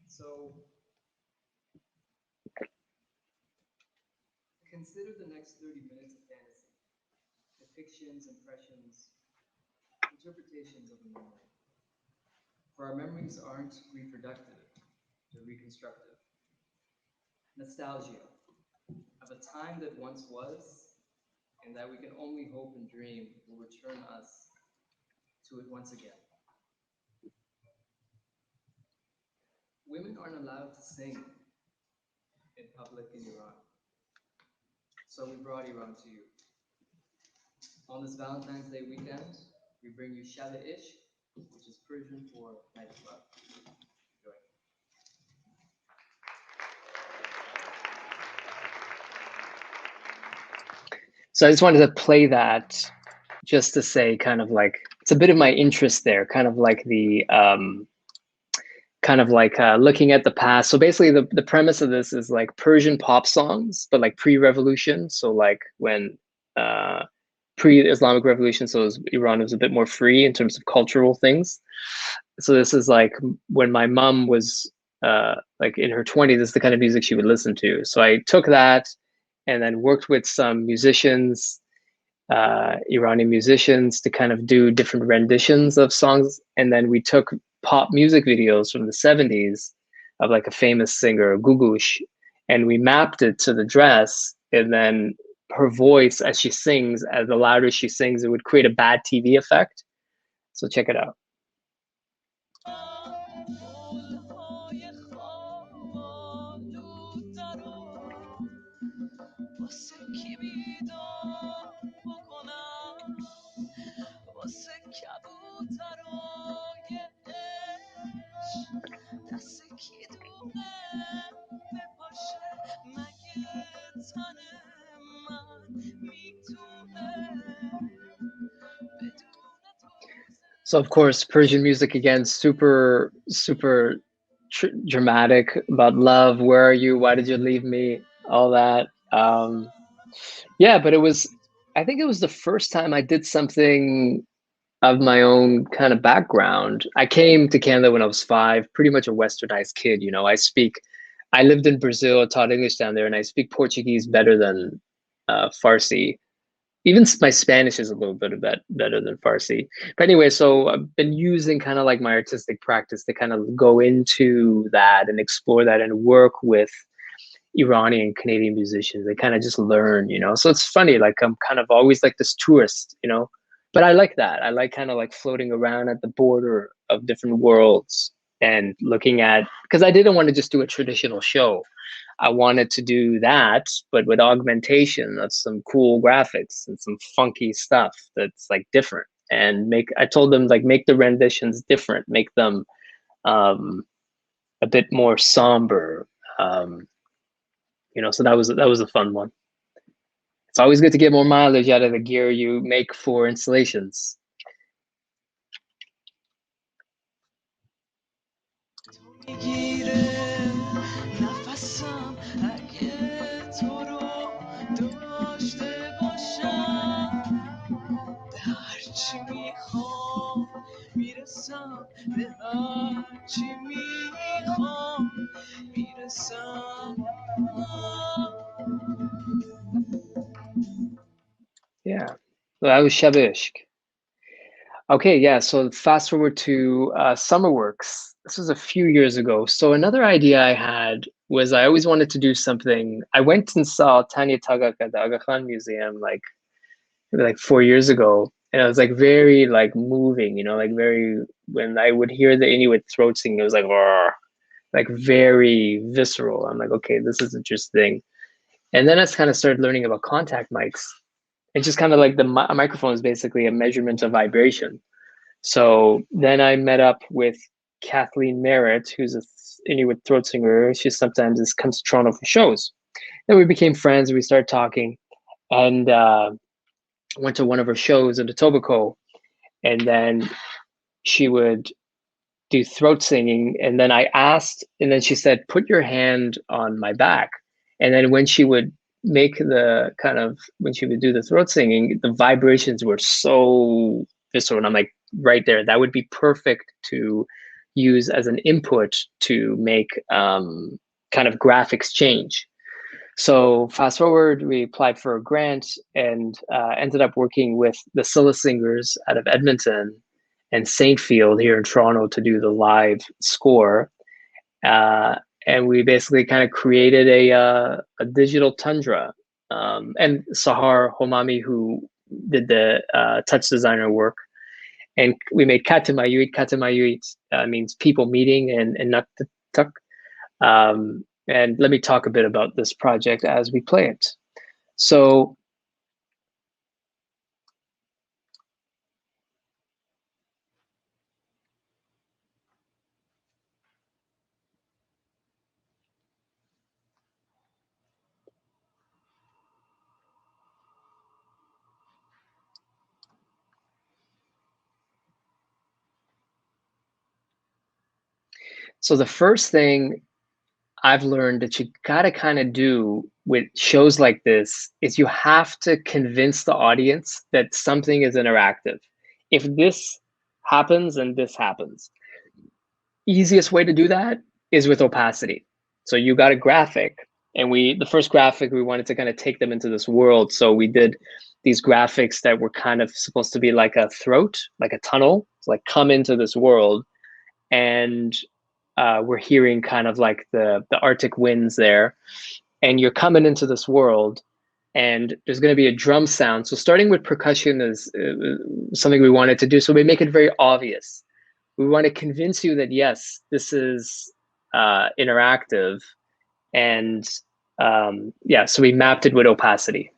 So consider the next 30 minutes of fantasy, depictions, impressions, interpretations of a memory. For our memories aren't reproductive, they're reconstructive. Nostalgia of a time that once was, and that we can only hope and dream will return us to it once again. Women aren't allowed to sing in public in Iran. So we brought Iran to you. On this Valentine's Day weekend, we bring you Shabbat Ishq, which is Persian for Night of Love. Enjoy. So I just wanted to play that just to say kind of like, it's a bit of my interest there, kind of like the, looking at the past. So basically the premise of this is like Persian pop songs, but like pre-revolution. So like when pre-Islamic revolution, so Iran was a bit more free in terms of cultural things. So this is like when my mom was like in her 20s, this is the kind of music she would listen to. So I took that and then worked with some musicians, Iranian musicians, to kind of do different renditions of songs. And then we took pop music videos from the 70s of like a famous singer, Gugush, and we mapped it to the dress. And then her voice as she sings, as the louder she sings, it would create a bad TV effect. So check it out. So of course, Persian music again, super dramatic, about love. Where are you? Why did you leave me? All that. Yeah, but I think it was the first time I did something of my own kind of background. I came to Canada when I was 5, pretty much a westernized kid. You know, I lived in Brazil, taught English down there, and I speak Portuguese better than Farsi. Even my Spanish is a little bit of that better than Farsi. But anyway, so I've been using kind of like my artistic practice to kind of go into that and explore that and work with Iranian Canadian musicians. They kind of just learn, you know. So it's funny, like I'm kind of always like this tourist, you know. But I like that. I like kind of like floating around at the border of different worlds and looking at, because I didn't want to just do a traditional show. I wanted to do that, but with augmentation of some cool graphics and some funky stuff that's like different. And I told them like make the renditions different, make them a bit more somber. You know, so that was a fun one. It's always good to get more mileage out of the gear you make for installations. Yeah, well, that was Shabishk. Okay, yeah, so fast forward to SummerWorks. This was a few years ago. So another idea I had was I always wanted to do something. I went and saw Tanya Tagak at the Aga Khan Museum maybe like 4 years ago. And it was like very like moving, you know, like very, when I would hear the Inuit throat singing, it was like, "Roar," like very visceral. I'm like, okay, this is interesting. And then I kind of started learning about contact mics. It's just kind of like the microphone is basically a measurement of vibration. So then I met up with Kathleen Merritt, who's a Inuit throat singer. She sometimes comes to Toronto for shows. Then we became friends. We started talking, and went to one of her shows in Etobicoke. And then she would do throat singing. And then I asked, and then she said, "Put your hand on my back." And then when she would make when she would do the throat singing, the vibrations were so visceral. And I'm like, right there, that would be perfect to use as an input to make kind of graphics change. So fast forward, we applied for a grant and ended up working with the Scylla Singers out of Edmonton and Saintfield here in Toronto to do the live score. And we basically kind of created a digital tundra. And Sahar Homami, who did the touch designer work, and we made Katamayuit. Katamayuit means people meeting, and Naktuk. And let me talk a bit about this project as we play it. So the first thing I've learned that you gotta kind of do with shows like this is you have to convince the audience that something is interactive. If this happens and this happens, easiest way to do that is with opacity. So you got a graphic, and the first graphic, we wanted to kind of take them into this world. So we did these graphics that were kind of supposed to be like a throat, like a tunnel, like come into this world. And we're hearing kind of like the Arctic winds there, and you're coming into this world, and there's going to be a drum sound. So starting with percussion is something we wanted to do. So we make it very obvious. We want to convince you that yes, this is interactive, and yeah, so we mapped it with opacity.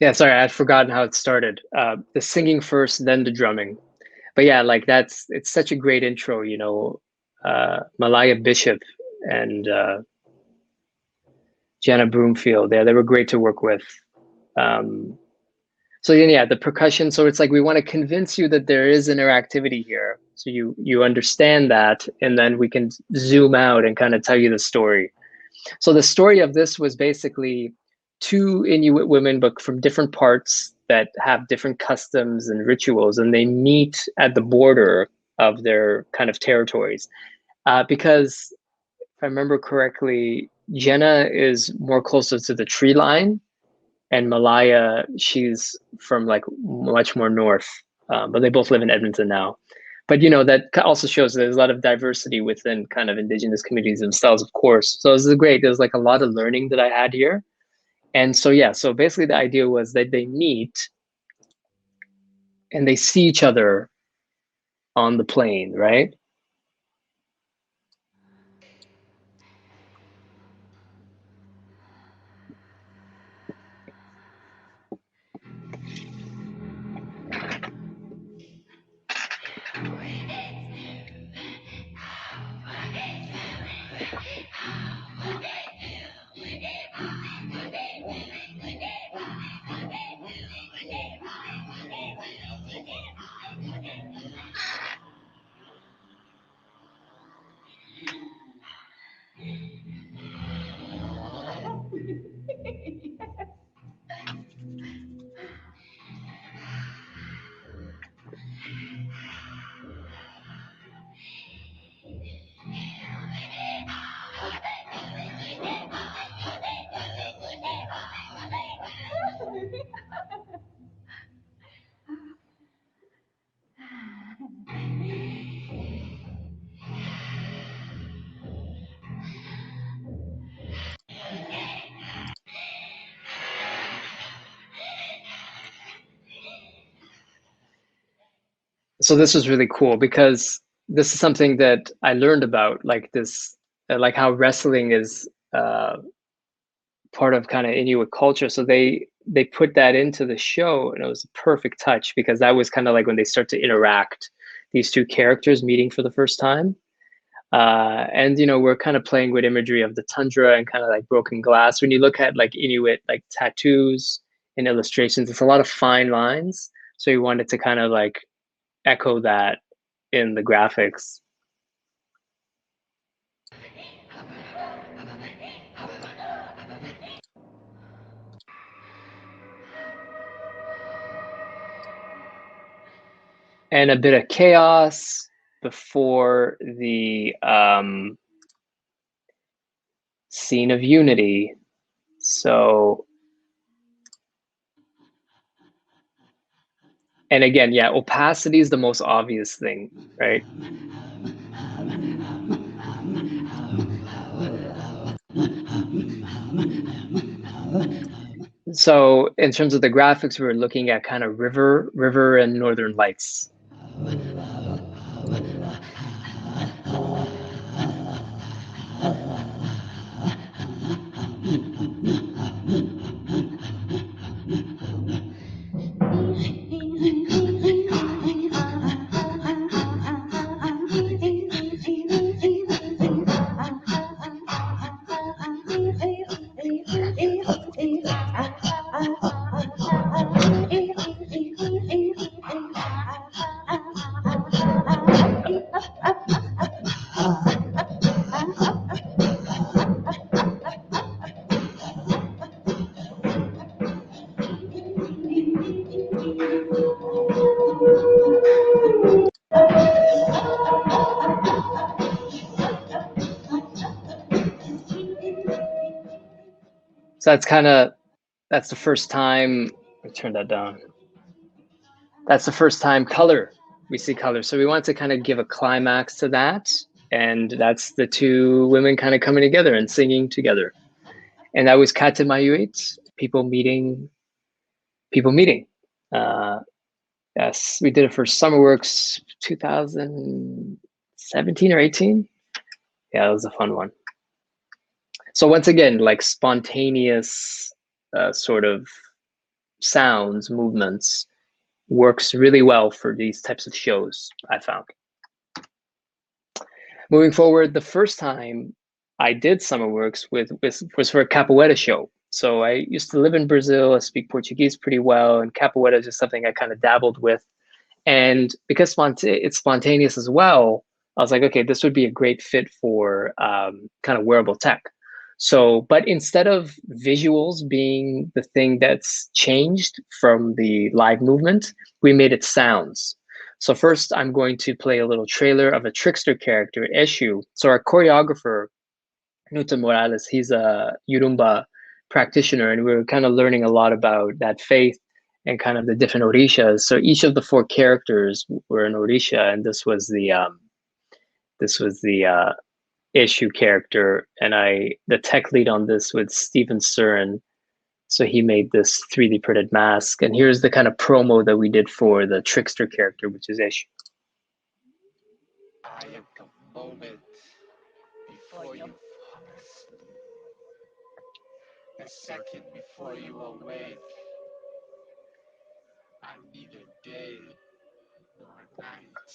Yeah, sorry, I'd forgotten how it started. The singing first, then the drumming. But yeah, like it's such a great intro, you know. Malaya Bishop and Jana Broomfield, yeah, they were great to work with. So then, yeah, the percussion. So it's like we want to convince you that there is interactivity here, so you understand that, and then we can zoom out and kind of tell you the story. So the story of this was basically two Inuit women, but from different parts that have different customs and rituals, and they meet at the border of their kind of territories. Because if I remember correctly, Jenna is more closer to the tree line, and Malaya, she's from like much more north, but they both live in Edmonton now. But you know, that also shows there's a lot of diversity within kind of Indigenous communities themselves, of course. So this is great. There's like a lot of learning that I had here. And so, yeah, so basically the idea was that they meet and they see each other on the plane, right? So this was really cool because this is something that I learned about, like this, like how wrestling is part of kind of Inuit culture. So they put that into the show, and it was a perfect touch because that was kind of like when they start to interact, these two characters meeting for the first time. And you know, we're kind of playing with imagery of the tundra and kind of like broken glass. When you look at like Inuit like tattoos and illustrations, it's a lot of fine lines. So we wanted to kind of like echo that in the graphics. And a bit of chaos before the scene of unity. So, and again, yeah, opacity is the most obvious thing, right? So in terms of the graphics, we were looking at kind of river and northern lights. So that's the first time. Let me turn that down. That's the first time we see color. So we want to kind of give a climax to that. And that's the two women kind of coming together and singing together. And that was Katemayuit, people meeting. Yes, we did it for SummerWorks 2017 or 18. Yeah, it was a fun one. So once again, like spontaneous sort of sounds, movements works really well for these types of shows, I found. Moving forward, the first time I did SummerWorks was for a capoeira show. So I used to live in Brazil. I speak Portuguese pretty well, and capoeira is just something I kind of dabbled with. And because it's spontaneous as well, I was like, okay, this would be a great fit for kind of wearable tech. So, but instead of visuals being the thing that's changed from the live movement, we made it sounds. So first, I'm going to play a little trailer of a trickster character, Eshu. So our choreographer, Newton Morales, he's a Yorumba practitioner, and we were kind of learning a lot about that faith and kind of the different orishas. So each of the four characters were an orisha, and this was the Eshu character, and the tech lead on this was Steven Surin. So he made this 3D printed mask, and here's the kind of promo that we did for the trickster character, which is Eshu. I am the moment before you fall asleep, the second before you awake. I'm neither day nor night,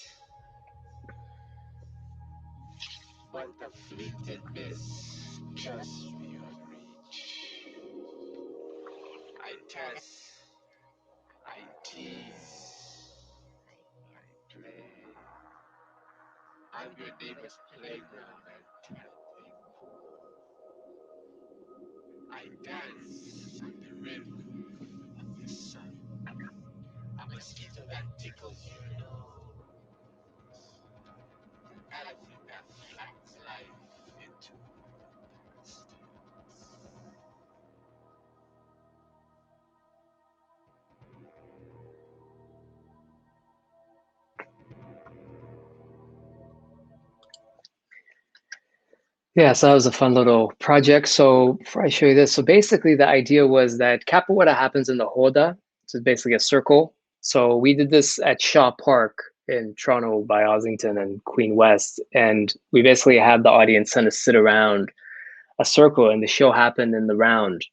but the fleeted mist just beyond reach. I test, I tease, I play. I'm your neighbor's playground and tapping pool. I dance on the rhythm of the sun. A mosquito that tickles your nose. An elephant that flattens life into dust. Yeah, so that was a fun little project. So before I show you this, so basically the idea was that capoeira happens in the roda, so it's basically a circle. So we did this at Shaw Park in Toronto by Ossington and Queen West, and we basically had the audience kind of sit around a circle, and the show happened in the round.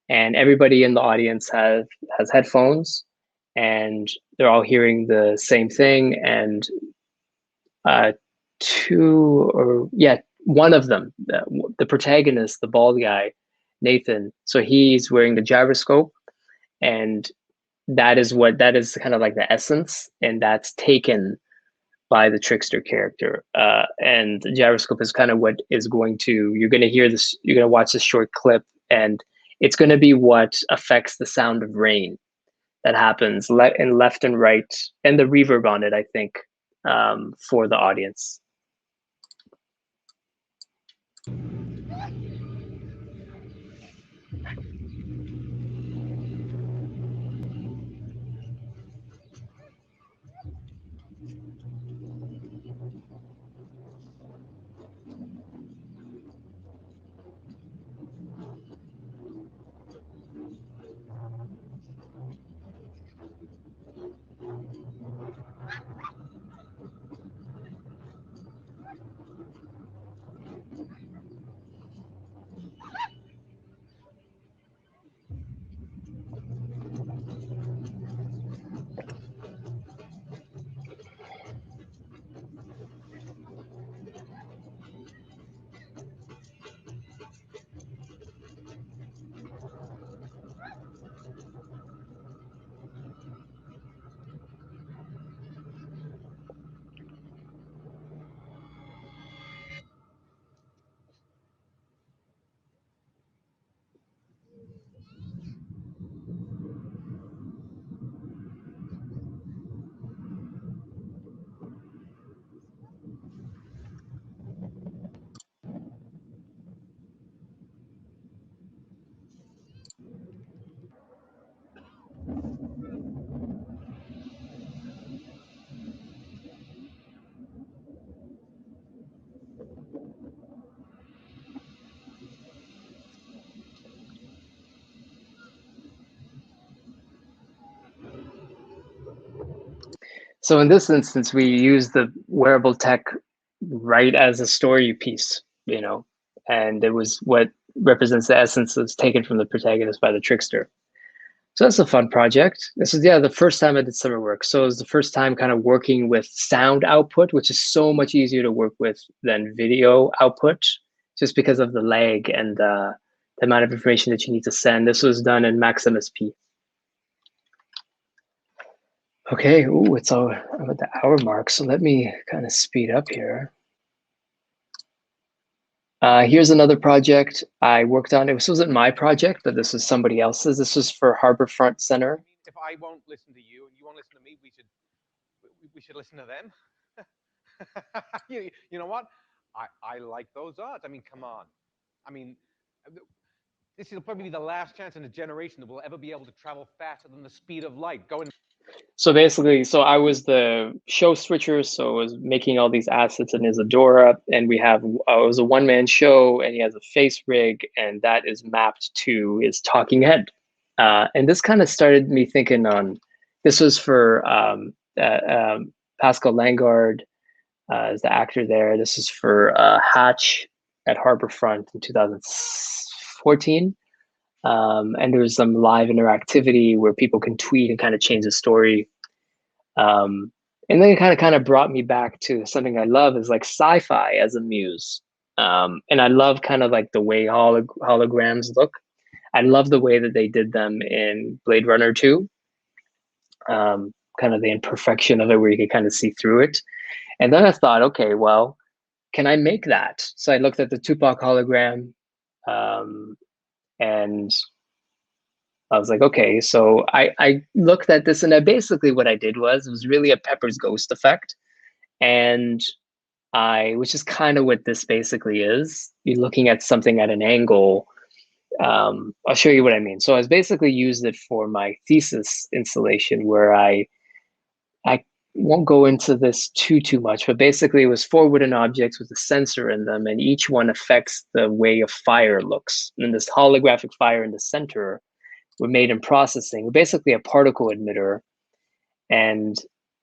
And everybody in the audience has headphones, and they're all hearing the same thing. And one of them, the protagonist, the bald guy, Nathan. So he's wearing the gyroscope, and that is kind of like the essence, and that's taken by the trickster character. And the gyroscope is kind of what is you're going to hear this, you're going to watch this short clip, and it's going to be what affects the sound of rain that happens in left and right, and the reverb on it, I think, for the audience. So in this instance, we use the wearable tech right as a story piece, you know, and it was what represents the essence that's taken from the protagonist by the trickster. So that's a fun project. This is, yeah, the first time I did summer work. So it was the first time kind of working with sound output, which is so much easier to work with than video output, just because of the lag and the amount of information that you need to send. This was done in Maximus P. Okay, ooh, I'm at the hour mark, so let me kind of speed up here. Here's another project I worked on. This wasn't my project, but this was somebody else's. This was for Harborfront Center. If I won't listen to you and you won't listen to me, we should listen to them. You know what? I like those odds. I mean, come on. I mean, this will probably be the last chance in a generation that we'll ever be able to travel faster than the speed of light. So basically, so I was the show switcher, so I was making all these assets in Isadora, and it was a one-man show, and he has a face rig, and that is mapped to his talking head. And this kind of started me thinking on, this was for Pascal Langard as the actor there. This is for Hatch at Harborfront in 2014. And there was some live interactivity where people can tweet and kind of change the story. And then it kind of brought me back to something I love is like sci-fi as a muse. And I love kind of like the way holograms look. I love the way that they did them in Blade Runner 2. Kind of the imperfection of it where you could kind of see through it. And then I thought, okay, well, can I make that? So I looked at the Tupac hologram, and I was like, okay, so I looked at this, and basically what I did was really a Pepper's Ghost effect. And which is kind of what this basically is. You're looking at something at an angle. I'll show you what I mean. So I was basically used it for my thesis installation where I won't go into this too much, but basically it was 4 wooden objects with a sensor in them, and each one affects the way a fire looks. And this holographic fire in the center were made in processing, basically a particle emitter. And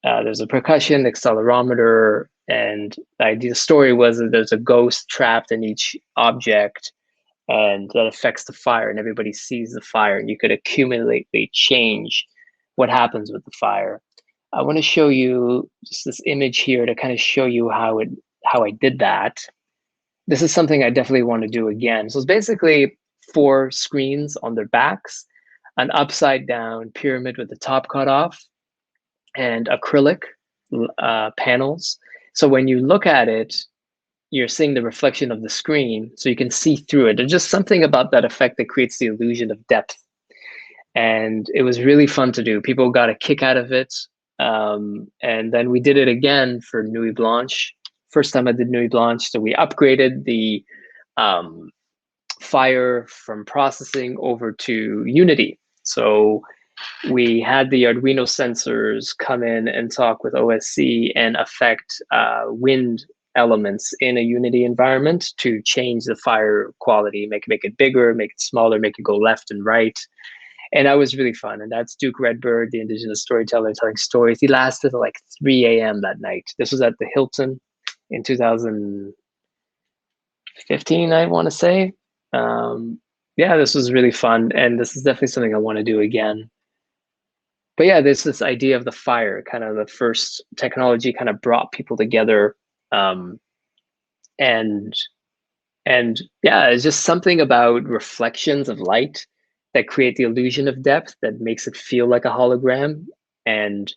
there's a percussion accelerometer, and the story was that there's a ghost trapped in each object, and that affects the fire, and everybody sees the fire, and you could accumulately change what happens with the fire. I want to show you just this image here to kind of show you how I did that. This is something I definitely want to do again. So it's basically 4 screens on their backs, an upside down pyramid with the top cut off, and acrylic panels. So when you look at it, you're seeing the reflection of the screen, so you can see through it. There's just something about that effect that creates the illusion of depth. And it was really fun to do. People got a kick out of it. And then we did it again for Nuit Blanche. First time I did Nuit Blanche, so we upgraded the fire from processing over to Unity. So we had the Arduino sensors come in and talk with OSC and affect wind elements in a Unity environment to change the fire quality, make it bigger, make it smaller, make it go left and right. And that was really fun. And that's Duke Redbird, the indigenous storyteller, telling stories. He lasted till like 3 a.m. that night. This was at the Hilton in 2015, I want to say. Yeah, this was really fun. And this is definitely something I want to do again. But yeah, there's this idea of the fire, kind of the first technology kind of brought people together. And yeah, it's just something about reflections of light that create the illusion of depth that makes it feel like a hologram. And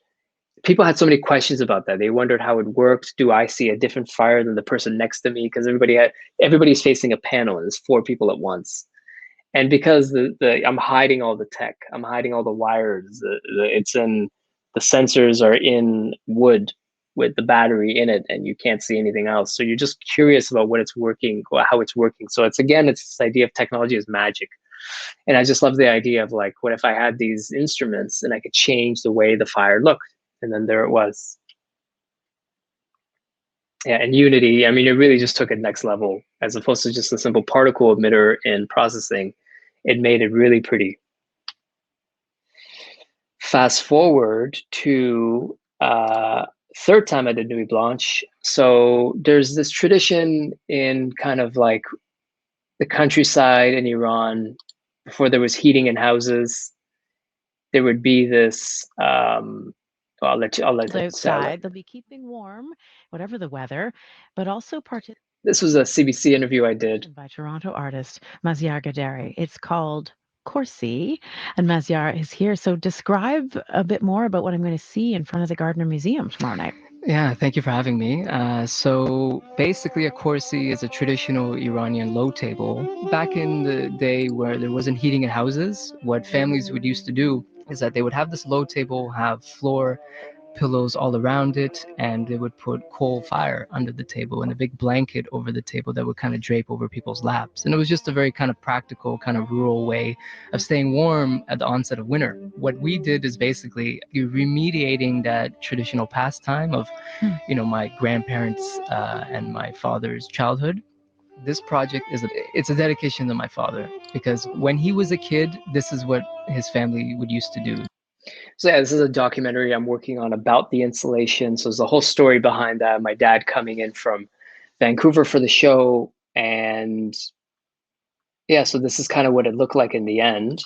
people had so many questions about that. They wondered how it worked. Do I see a different fire than the person next to me? Because everybody's facing a panel and there's 4 people at once. And because I'm hiding all the tech, I'm hiding all the wires. The sensors are in wood with the battery in it, and you can't see anything else. So you're just curious about what it's working, or how it's working. So it's this idea of technology as magic. And I just love the idea of like, what if I had these instruments and I could change the way the fire looked? And then there it was. Yeah, and Unity, I mean, it really just took it next level. As opposed to just a simple particle emitter in processing, it made it really pretty. Fast forward to third time I did Nuit Blanche. So there's this tradition in kind of like the countryside in Iran, before there was heating in houses, there would be this, I'll let Sarah. Outside, they'll be keeping warm, whatever the weather, but also This was a CBC interview I did. by Toronto artist Maziar Ghaderi. It's called Corsi, and Maziar is here. So describe a bit more about what I'm going to see in front of the Gardner Museum tomorrow night. Yeah, thank you for having me. So basically, a Corsi is a traditional Iranian low table. Back in the day where there wasn't heating in houses, what families would used to do is that they would have this low table, have floor pillows all around it, and they would put coal fire under the table and a big blanket over the table that would kind of drape over people's laps. And it was just a very kind of practical, kind of rural way of staying warm at the onset of winter. What we did is basically remediating that traditional pastime of, you know, my grandparents and my father's childhood. This project it's a dedication to my father, because when he was a kid, this is what his family would used to do. So yeah, this is a documentary I'm working on about the installation. So there's a whole story behind that. My dad coming in from Vancouver for the show, and yeah, so this is kind of what it looked like in the end.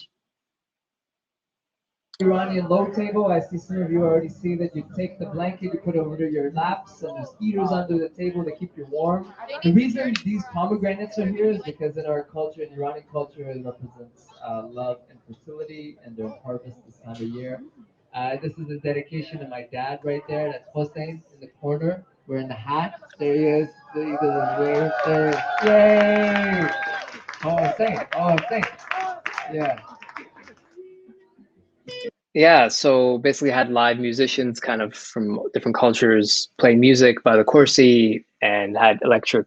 Iranian low table. I see some of you already see that you take the blanket, you put it over your laps, and there's heaters under the table to keep you warm. The reason these pomegranates are here is because in our culture, in Iranian culture, it represents love and fertility, and they're harvest this time of year. This is a dedication to my dad right there. That's Hossein in the corner, wearing the hat. There he is. There he does his wave there. Yay! Oh, Hossein. Oh, Hossein. Yeah. Yeah, so basically had live musicians kind of from different cultures playing music by the Corsi, and had electric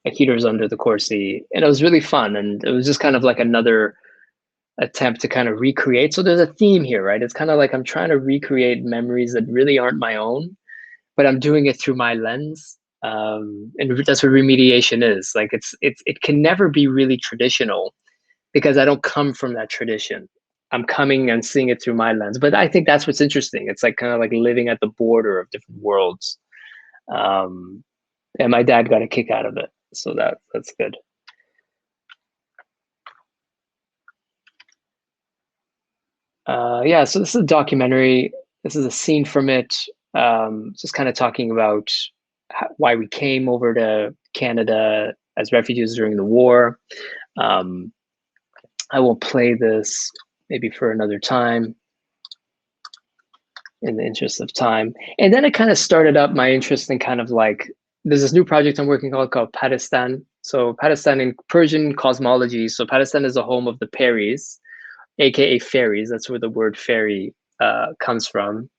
heaters under the Corsi. And it was really fun. And it was just kind of like another attempt to kind of recreate. So there's a theme here, right? It's kind of like I'm trying to recreate memories that really aren't my own, but I'm doing it through my lens. And that's what remediation is. Like it can never be really traditional, because I don't come from that tradition. I'm coming and seeing it through my lens. But I think that's what's interesting. It's like kind of like living at the border of different worlds. And my dad got a kick out of it. So that's good. Yeah, so this is a documentary. This is a scene from it. Just kind of talking about why we came over to Canada as refugees during the war. I will play this maybe for another time in the interest of time. And then it kind of started up my interest in kind of like, there's this new project I'm working on called Padistan. So Padistan in Persian cosmology. So Padistan is the home of the Peris, AKA fairies. That's where the word fairy comes from.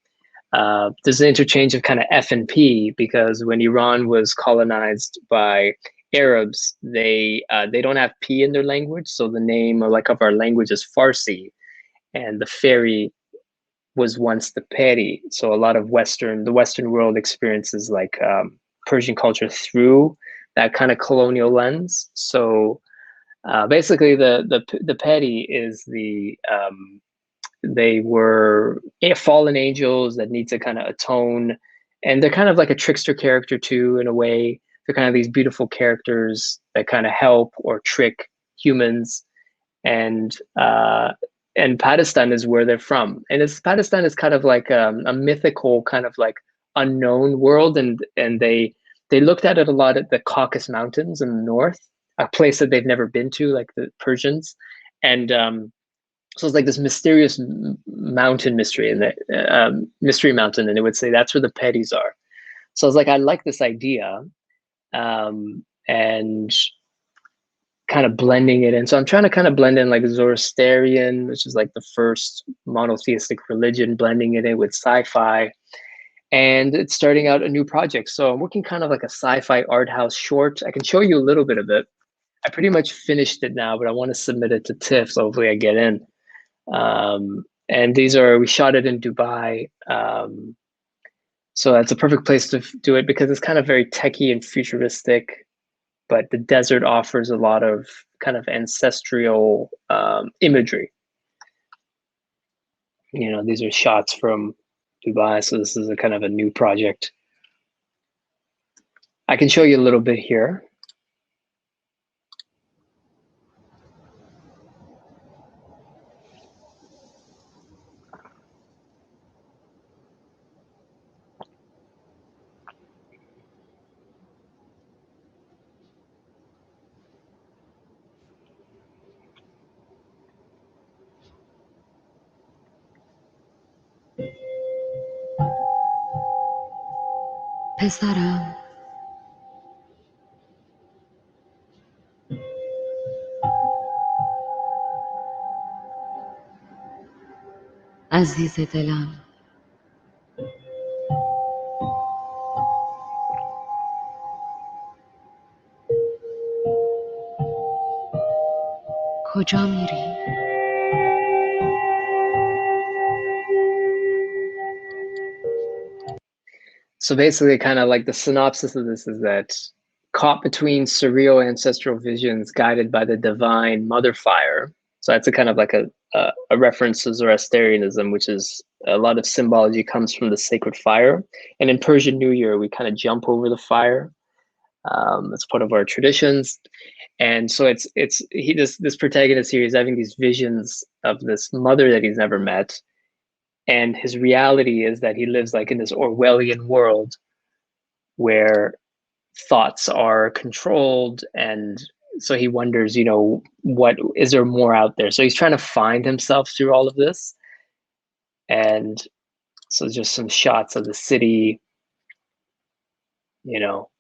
There's an interchange of kind of F and P, because when Iran was colonized by Arabs, they don't have P in their language, so the name of our language is Farsi, and the fairy was once the Peri. So a lot of the Western world experiences like Persian culture through that kind of colonial lens. So basically, the Peri is they were fallen angels that need to kind of atone, and they're kind of like a trickster character too, in a way. They're kind of these beautiful characters that kind of help or trick humans, and Pakistan is where they're from. And Pakistan is kind of like a mythical kind of like unknown world, and they looked at it a lot at the Caucasus Mountains in the north, a place that they've never been to, like the Persians, and so it's like this mysterious mountain mystery, and the mystery mountain, and it would say that's where the Pedis are. So I was like, I like this idea, and kind of blending it in. So I'm trying to kind of blend in like Zoroastrian, which is like the first monotheistic religion, blending it in with sci-fi, and it's starting out a new project. So I'm working kind of like a sci-fi art house short. I can show you a little bit of it. I pretty much finished it now, but I want to submit it to TIFF, so hopefully I get in. And we shot it in Dubai. So that's a perfect place to do it, because it's kind of very techie and futuristic, but the desert offers a lot of kind of ancestral imagery. You know, these are shots from Dubai. So this is a kind of a new project. I can show you a little bit here. پسرم عزیز دلم کجا میری؟ So basically, kind of like the synopsis of this is that caught between surreal ancestral visions guided by the divine mother fire. So that's a kind of like a reference to Zoroastrianism, which is a lot of symbology comes from the sacred fire. And in Persian New Year, we kind of jump over the fire. It's part of our traditions. And so this protagonist here is having these visions of this mother that he's never met. And his reality is that he lives like in this Orwellian world where thoughts are controlled. And so he wonders, you know, what is there more out there? So he's trying to find himself through all of this. And so just some shots of the city, you know,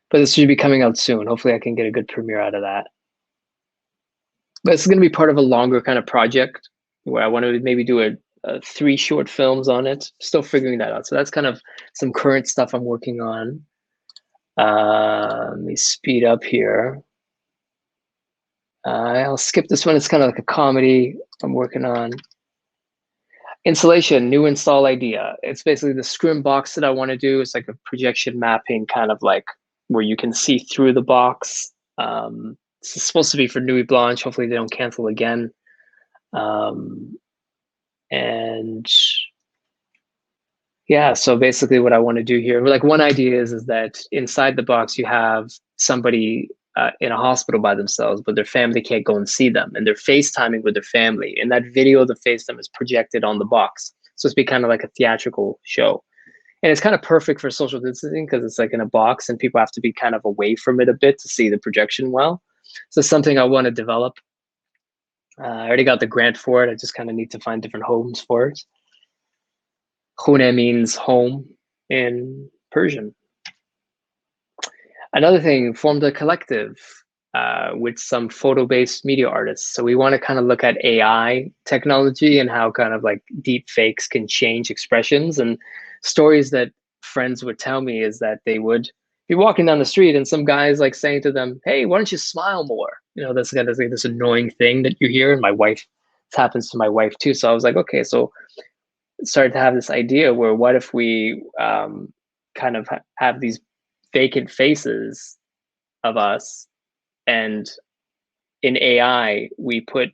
but this should be coming out soon. Hopefully I can get a good premiere out of that. But it's going to be part of a longer kind of project where I want to maybe do 3 short films on it. Still figuring that out. So that's kind of some current stuff I'm working on. Let me speed up here. I'll skip this one. It's kind of like a comedy I'm working on. Installation, new install idea. It's basically the scrim box that I want to do. It's like a projection mapping, kind of like where you can see through the box. It's supposed to be for Nuit Blanche. Hopefully they don't cancel again. And yeah, so basically what I want to do here, like one idea is that inside the box you have somebody in a hospital by themselves, but their family can't go and see them, and they're FaceTiming with their family. And that video of the FaceTime is projected on the box. So it's be kind of like a theatrical show. And it's kind of perfect for social distancing because it's like in a box and people have to be kind of away from it a bit to see the projection well. So it's something I want to develop. I already got the grant for it. I just kind of need to find different homes for it. Khune means home in Persian. Another thing, formed a collective with some photo-based media artists. So we want to kind of look at AI technology and how kind of like deep fakes can change expressions. And stories that friends would tell me is that they would be walking down the street and some guy's like saying to them, hey, why don't you smile more? You know, that's kind of like this annoying thing that you hear. And this happens to my wife too. So I was like, okay, so started to have this idea where what if we kind of have these vacant faces of us, and in AI we put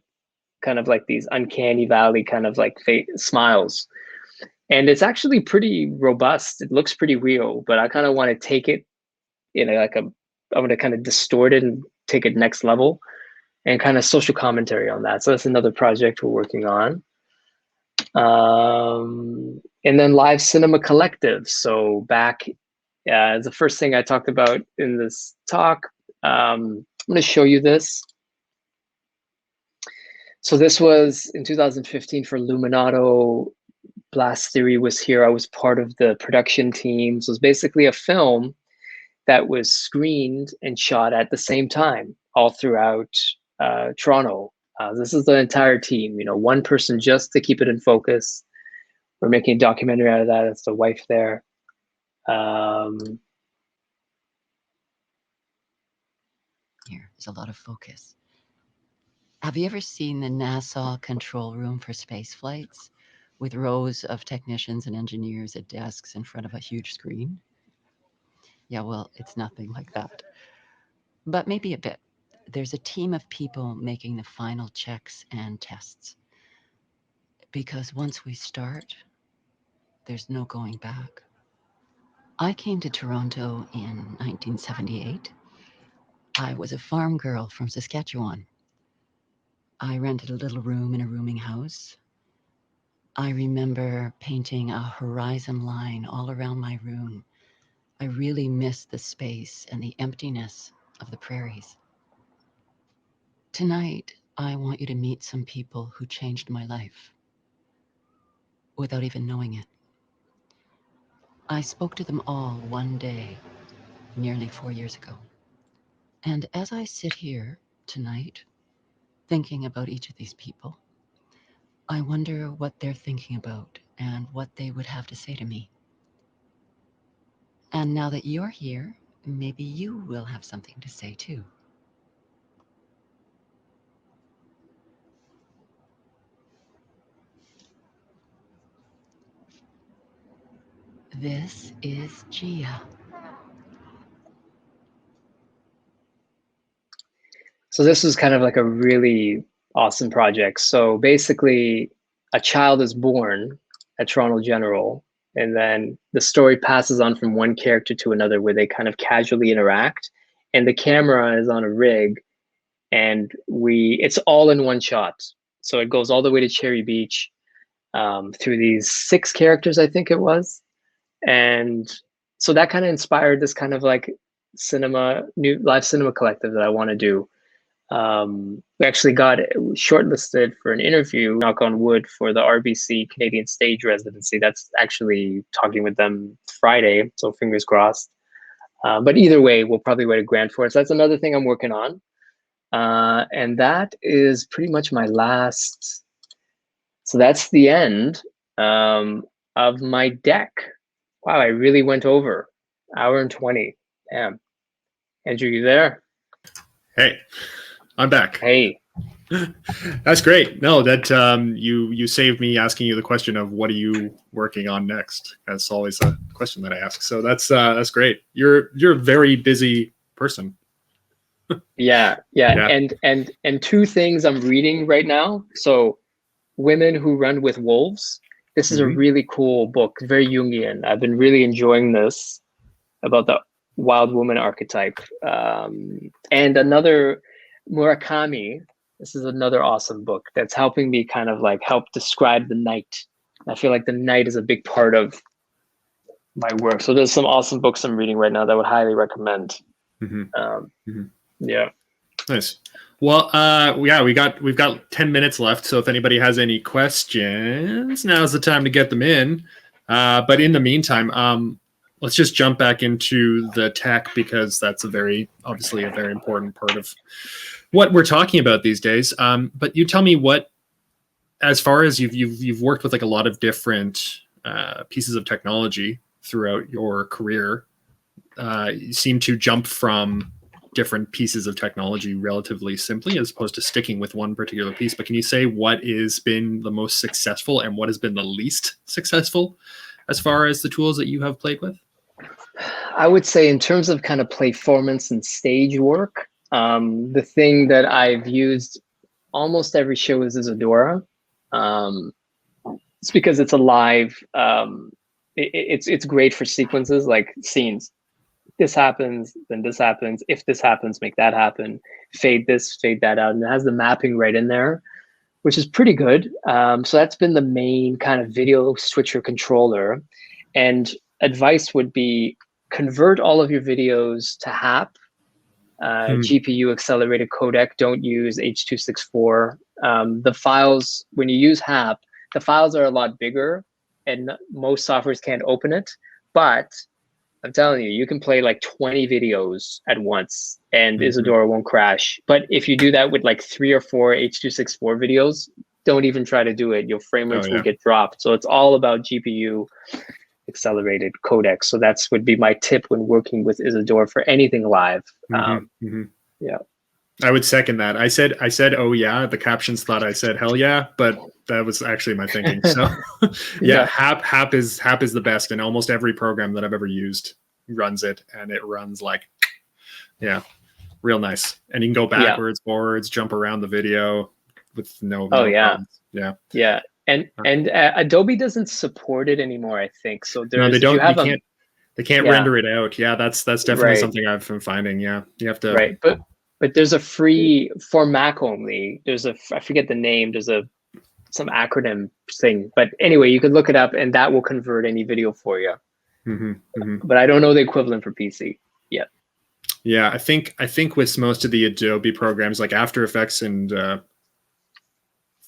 kind of like these uncanny valley kind of like smiles, and it's actually pretty robust. It looks pretty real, but I kind of want to take it in I'm going to kind of distort it and take it next level and kind of social commentary on that. So that's another project we're working on. And then live cinema collective. So back, the first thing I talked about in this talk, I'm going to show you this. So this was in 2015 for Luminato. Blast Theory was here. I was part of the production team. So it's basically a film that was screened and shot at the same time all throughout Toronto. This is the entire team, you know, one person just to keep it in focus. We're making a documentary out of that. It's the wife there. Here, there's a lot of focus. Have you ever seen the NASA control room for space flights with rows of technicians and engineers at desks in front of a huge screen? Yeah, well, it's nothing like that. But maybe a bit. There's a team of people making the final checks and tests. Because once we start, there's no going back. I came to Toronto in 1978. I was a farm girl from Saskatchewan. I rented a little room in a rooming house. I remember painting a horizon line all around my room. I really missed the space and the emptiness of the prairies. Tonight, I want you to meet some people who changed my life without even knowing it. I spoke to them all one day, nearly 4 years ago. And as I sit here tonight, thinking about each of these people, I wonder what they're thinking about and what they would have to say to me. And now that you're here, maybe you will have something to say too. This is Gia. So this was kind of like a really awesome project. So basically, a child is born at Toronto General, and then the story passes on from one character to another where they kind of casually interact, and the camera is on a rig, and it's all in one shot. So it goes all the way to Cherry Beach, through these 6 characters, I think it was. And so that kind of inspired this kind of like new live cinema collective that I want to do. We actually got shortlisted for an interview, knock on wood, for the RBC Canadian Stage Residency. That's actually talking with them Friday, so fingers crossed. But either way, we'll probably wait a grant for it. So that's another thing I'm working on. And that is pretty much my last. So that's the end of my deck. Wow, I really went over. Hour and 20. Damn. Andrew, you there? Hey, I'm back. Hey. That's great. No, that you saved me asking you the question of what are you working on next. That's always a question that I ask. So that's great. You're a very busy person. Yeah. And 2 things I'm reading right now. So, Women Who Run with Wolves. This is a really cool book, very Jungian. I've been really enjoying this, about the wild woman archetype. And another, Murakami. This is another awesome book that's helping me kind of like help describe the night. I feel like the night is a big part of my work. So there's some awesome books I'm reading right now that I would highly recommend. Yeah. Nice. Well, yeah, we've got 10 minutes left. So if anybody has any questions, now's the time to get them in. But in the meantime, let's just jump back into the tech, because that's obviously a very important part of what we're talking about these days. But you tell me what, as far as you've worked with like a lot of different pieces of technology throughout your career, you seem to jump from different pieces of technology relatively simply, as opposed to sticking with one particular piece. But can you say what has been the most successful and what has been the least successful as far as the tools that you have played with? I would say in terms of kind of Playformance and stage work, the thing that I've used almost every show is Isadora. It's because it's a live, it's great for sequences, like scenes. This happens, then this happens. If this happens, make that happen. Fade this, fade that out. And it has the mapping right in there, which is pretty good. So that's been the main kind of video switcher controller. And advice would be convert all of your videos to HAP, GPU accelerated codec. Don't use H.264. The files, when you use HAP, the files are a lot bigger and most softwares can't open it. But I'm telling you, you can play like 20 videos at once and Isadora won't crash. But if you do that with like 3 or 4 H.264 videos, don't even try to do it. Your frame rates will get dropped. So it's all about GPU accelerated codec. So that's would be my tip when working with Isadora for anything live. Yeah. I would second that. I said, oh yeah, the captions thought I said hell yeah, but that was actually my thinking. So yeah, HAP is the best, and almost every program that I've ever used runs it, and it runs like, yeah, real nice. And you can go backwards, forwards, jump around the video with no problems. Yeah. And Adobe doesn't support it anymore, I think. So No, they if you don't. have They can't yeah, render it out. Yeah, that's definitely right, something I've been finding. Yeah, you have to. right. But there's a free for Mac only. There's I forget the name. There's some acronym thing. But anyway, you could look it up, and that will convert any video for you. But I don't know the equivalent for PC yet. Yeah, I think with most of the Adobe programs, like After Effects and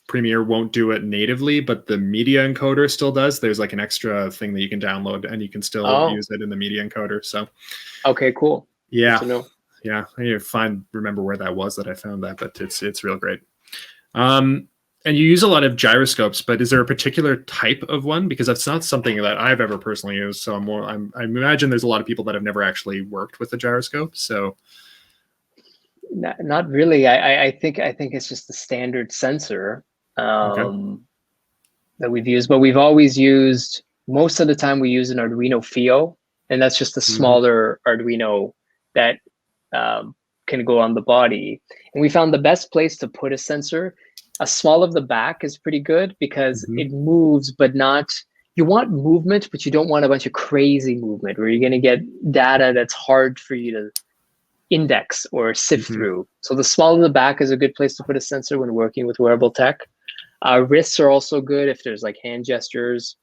Premiere, won't do it natively, but the media encoder still does. There's like an extra thing that you can download, and you can still use it in the media encoder. So, okay, cool. Yeah, Good to know. Yeah, I need to remember where that was that I found that, but it's real great. And you use a lot of gyroscopes, but is there a particular type of one? Because that's not something that I've ever personally used. So I imagine there's a lot of people that have never actually worked with a gyroscope. So not really. I think it's just the standard sensor that we've used, but we've always used, most of the time we use an Arduino Fio, and that's just a smaller Arduino that can go on the body. And we found the best place to put a sensor, a small of the back is pretty good because it moves, but not, you want movement, but you don't want a bunch of crazy movement where you're going to get data that's hard for you to index or sift through. So the small of the back is a good place to put a sensor when working with wearable tech. Wrists are also good if there's like hand gestures.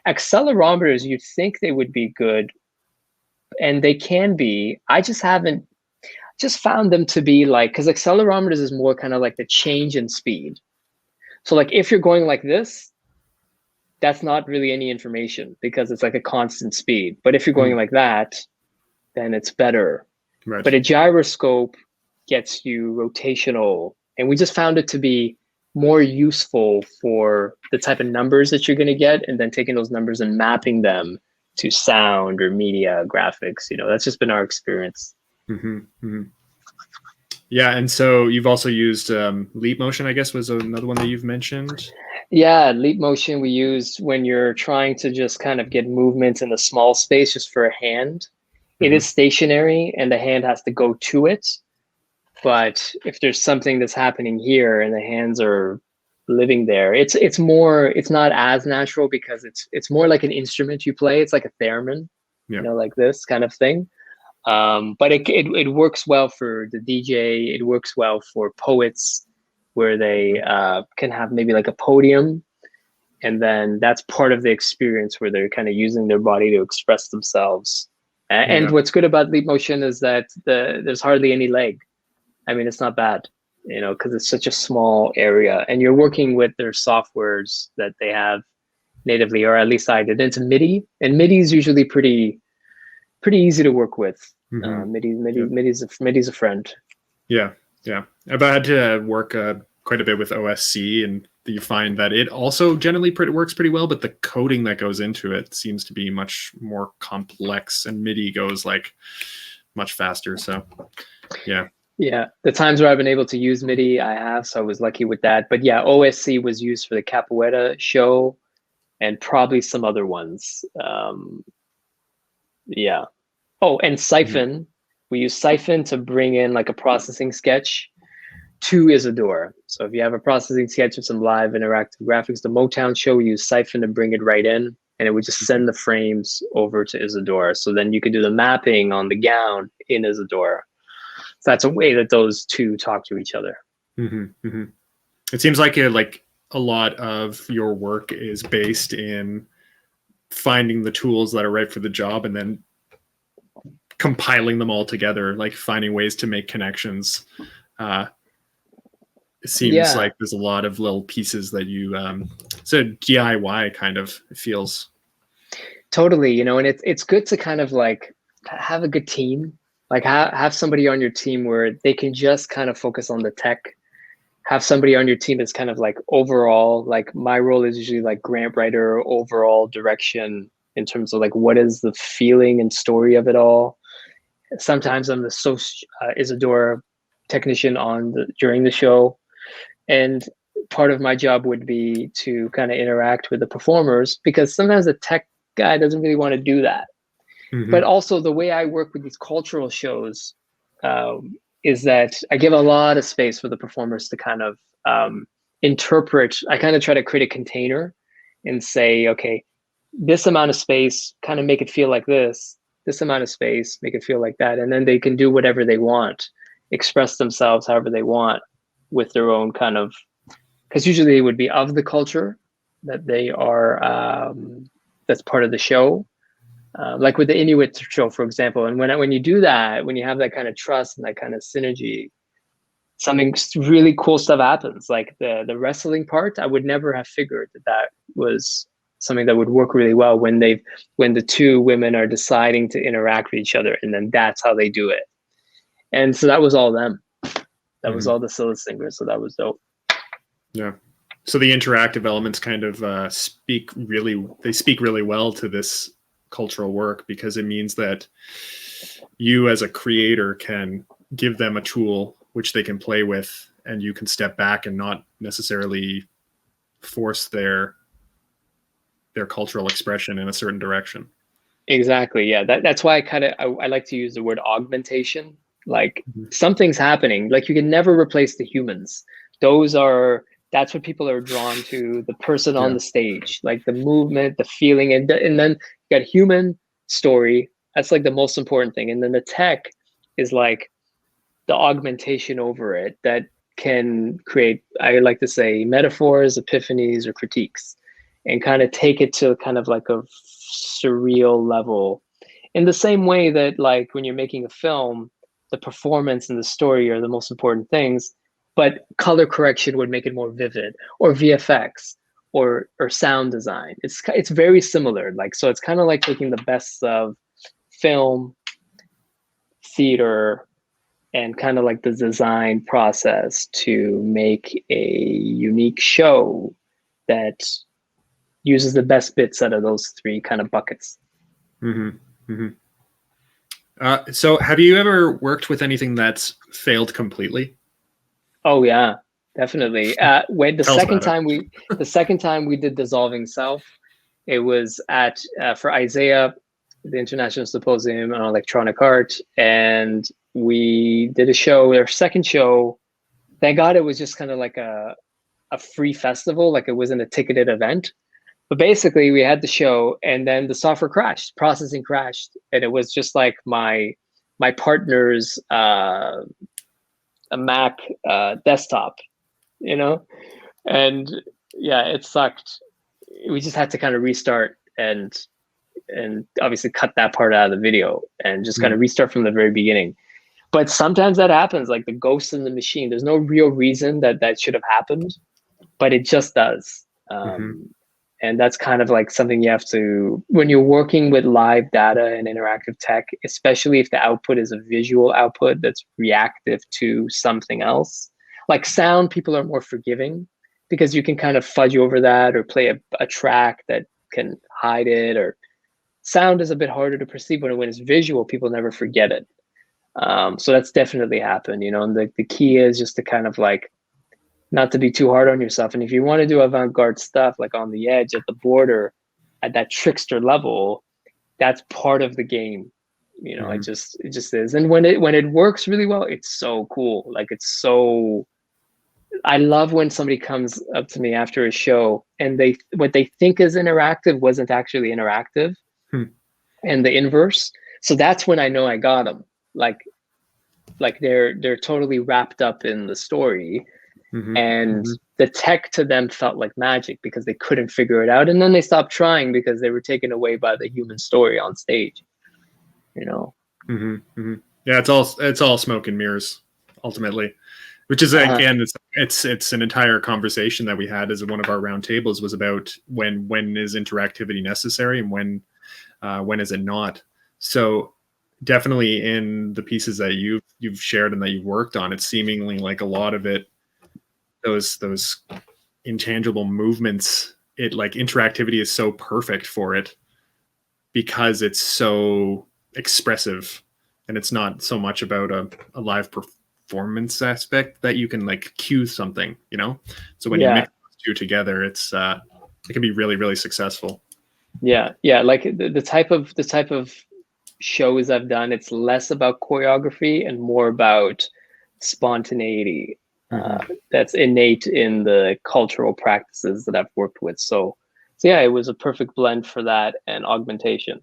Accelerometers, you'd think they would be good, and they can be. I just haven't found them to be like, because accelerometers is more kind of like the change in speed. So like if you're going like this, that's not really any information because it's like a constant speed. But if you're going like that, then it's better. Right. But a gyroscope gets you rotational, and we just found it to be more useful for the type of numbers that you're going to get, and then taking those numbers and mapping them to sound or media graphics. That's just been our experience. Yeah, and so you've also used Leap Motion, I guess, was another one that you've mentioned. Yeah, Leap Motion we use when you're trying to just kind of get movement in a small space just for a hand. It is stationary and the hand has to go to it. But if there's something that's happening here and the hands are living there, it's not as natural because it's more like an instrument you play. It's like a theremin, like this kind of thing. But it works well for the DJ. It works well for poets where they can have maybe like a podium. And then that's part of the experience where they're kind of using their body to express themselves. And what's good about Leap Motion is that there's hardly any leg. I mean, it's not bad, because it's such a small area. And you're working with their softwares that they have natively, or at least I did. It's MIDI, and MIDI is usually pretty easy to work with. MIDI's a friend. Yeah. I've had to work quite a bit with OSC, and you find that it also generally works pretty well, but the coding that goes into it seems to be much more complex, and MIDI goes like much faster. So, yeah. Yeah, the times where I've been able to use MIDI, I have, so I was lucky with that. But yeah, OSC was used for the Capoeira show and probably some other ones. Yeah. Oh, and Siphon. We use Siphon to bring in like a processing sketch to Isadora. So if you have a processing sketch with some live interactive graphics, the Motown show, we use Siphon to bring it right in, and it would just send the frames over to Isadora. So then you could do the mapping on the gown in Isadora. So that's a way that those two talk to each other. It seems like a lot of your work is based in finding the tools that are right for the job and then compiling them all together, like finding ways to make connections. It seems like there's a lot of little pieces that you so DIY kind of feels. Totally, and it's good to kind of like have a good team. Like have somebody on your team where they can just kind of focus on the tech. Have somebody on your team that's kind of like overall, like my role is usually like grant writer, overall direction in terms of like what is the feeling and story of it all. Sometimes I'm the Isadora technician during the show. And part of my job would be to kind of interact with the performers, because sometimes the tech guy doesn't really want to do that. But also the way I work with these cultural shows is that I give a lot of space for the performers to kind of interpret, I kind of try to create a container and say, okay, this amount of space, kind of make it feel like this amount of space, make it feel like that. And then they can do whatever they want, express themselves however they want with their own kind of, because usually it would be of the culture that they are, that's part of the show. Like with the Inuit show, for example. And when you do that, when you have that kind of trust and that kind of synergy, something really cool stuff happens. Like the wrestling part, I would never have figured that was something that would work really well when the two women are deciding to interact with each other, and then that's how they do it. And so that was all them. That was all the Scylla singers. So that was dope. Yeah. So the interactive elements kind of speak really well to this cultural work, because it means that you as a creator can give them a tool which they can play with, and you can step back and not necessarily force their cultural expression in a certain direction. Exactly. Yeah. That's why I like to use the word augmentation. Like something's happening. Like you can never replace the humans. That's what people are drawn to, the person on the stage, like the movement, the feeling, and then you got human story. That's like the most important thing. And then the tech is like the augmentation over it that can create, I like to say, metaphors, epiphanies, or critiques, and kind of take it to kind of like a surreal level. In the same way that like when you're making a film, the performance and the story are the most important things, but color correction would make it more vivid, or VFX, or sound design. It's very similar. Like, so it's kind of like taking the best of film, theater, and kind of like the design process to make a unique show that uses the best bits out of those three kind of buckets. So have you ever worked with anything that's failed completely? Oh yeah, definitely. When the second time we did Dissolving Self, it was at for Isaiah, the International Symposium on Electronic Art, and we did a show. Our second show, thank God, it was just kind of like a free festival, like it wasn't a ticketed event. But basically, we had the show, and then the software crashed, processing crashed, and it was just like my partner's a Mac desktop, you know, and yeah, it sucked. We just had to kind of restart and obviously cut that part out of the video and just kind of restart from the very beginning. But sometimes that happens, like the ghost in the machine. There's no real reason that should have happened, but it just does. And that's kind of like something you have to, when you're working with live data and interactive tech, especially if the output is a visual output that's reactive to something else. Like sound, people are more forgiving because you can kind of fudge over that or play a track that can hide it. Or sound is a bit harder to perceive when it's visual, people never forget it. So that's definitely happened, you know, and the key is just to kind of like, not to be too hard on yourself. And if you want to do avant-garde stuff, like on the edge, at the border, at that trickster level, that's part of the game. You know, it just is. And when it works really well, it's so cool. Like I love when somebody comes up to me after a show and what they think is interactive wasn't actually interactive, and the inverse. So that's when I know I got them. Like they're totally wrapped up in the story. And the tech to them felt like magic because they couldn't figure it out. And then they stopped trying because they were taken away by the human story on stage, you know? Yeah, it's all smoke and mirrors ultimately, which is again, it's an entire conversation that we had as one of our round tables was about when is interactivity necessary and when is it not. So definitely in the pieces that you've shared and that you've worked on, it's seemingly like a lot of it, those intangible movements, it like interactivity is so perfect for it because it's so expressive and it's not so much about a live performance aspect that you can like cue something, you know? So when you mix those two together, it can be really, really successful. Yeah. Like the type of shows I've done, it's less about choreography and more about spontaneity. that's innate in the cultural practices that I've worked with. So yeah, it was a perfect blend for that and augmentation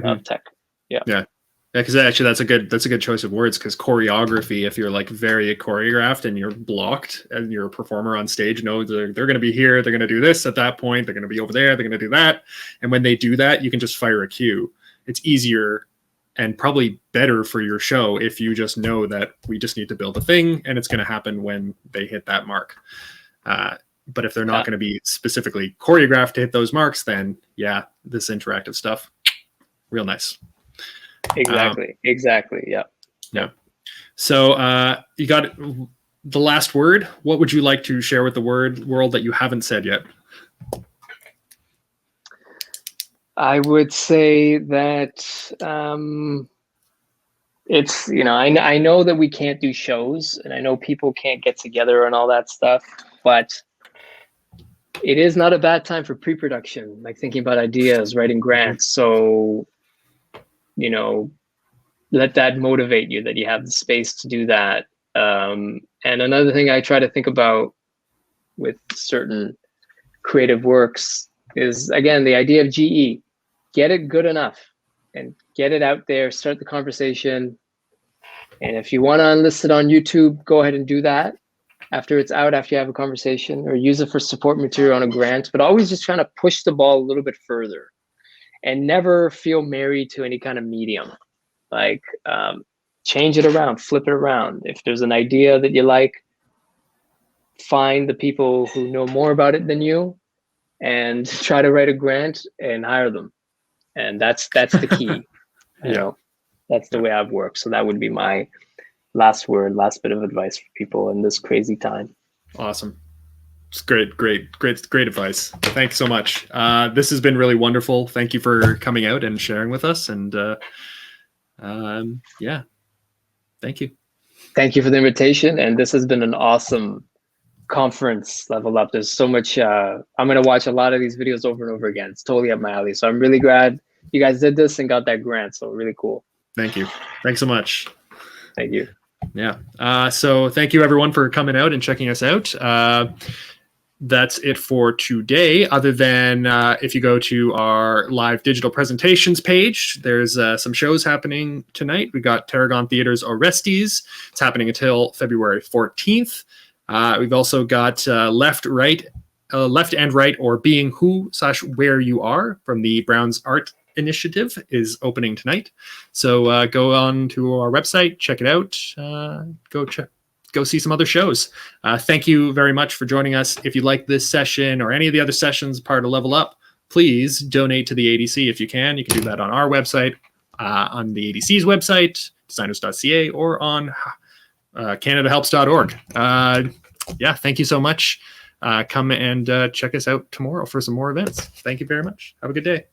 of tech. Yeah, because actually that's a good choice of words, because choreography, if you're like very choreographed and you're blocked and you're a performer on stage, they're going to be here, they're going to do this at that point, they're going to be over there, they're going to do that, and when they do that, you can just fire a cue. It's easier and probably better for your show if you just know that we just need to build a thing and it's going to happen when they hit that mark. But if they're not going to be specifically choreographed to hit those marks, then yeah, this interactive stuff, real nice. Exactly. Yeah. So you got the last word. What would you like to share with the world that you haven't said yet? I would say that it's, I know that we can't do shows, and I know people can't get together and all that stuff, but it is not a bad time for pre-production, like thinking about ideas, writing grants. So, let that motivate you, that you have the space to do that. And another thing I try to think about with certain creative works is, again, the idea of GE. Get it good enough and get it out there, start the conversation. And if you want to unlist it on YouTube, go ahead and do that after it's out, after you have a conversation, or use it for support material on a grant, but always just trying to push the ball a little bit further and never feel married to any kind of medium. Like, change it around, flip it around. If there's an idea that you like, find the people who know more about it than you and try to write a grant and hire them. And that's the key. That's the way I've worked. So that would be my last bit of advice for people in this crazy time. Awesome. It's great advice. Thanks so much. This has been really wonderful. Thank you for coming out and sharing with us. And yeah, thank you. Thank you for the invitation. And this has been an awesome conference. Level Up. There's so much. I'm going to watch a lot of these videos over and over again. It's totally up my alley. So I'm really glad you guys did this and got that grant. So really cool. Thank you. Thanks so much. Thank you. Yeah. So thank you everyone for coming out and checking us out. That's it for today, other than if you go to our live digital presentations page, there's some shows happening tonight. We got Tarragon Theatre's Orestes. It's happening until February 14th. We've also got Left and Right, or Being Who / Where You Are from the Browns Art Initiative is opening tonight. So go on to our website, check it out, go see some other shows. Thank you very much for joining us. If you like this session or any of the other sessions part of Level Up, please donate to the ADC if you can. You can do that on our website, on the ADC's website, designers.ca, or on canadahelps.org. Yeah, thank you so much. Come and check us out tomorrow for some more events. Thank you very much. Have a good day.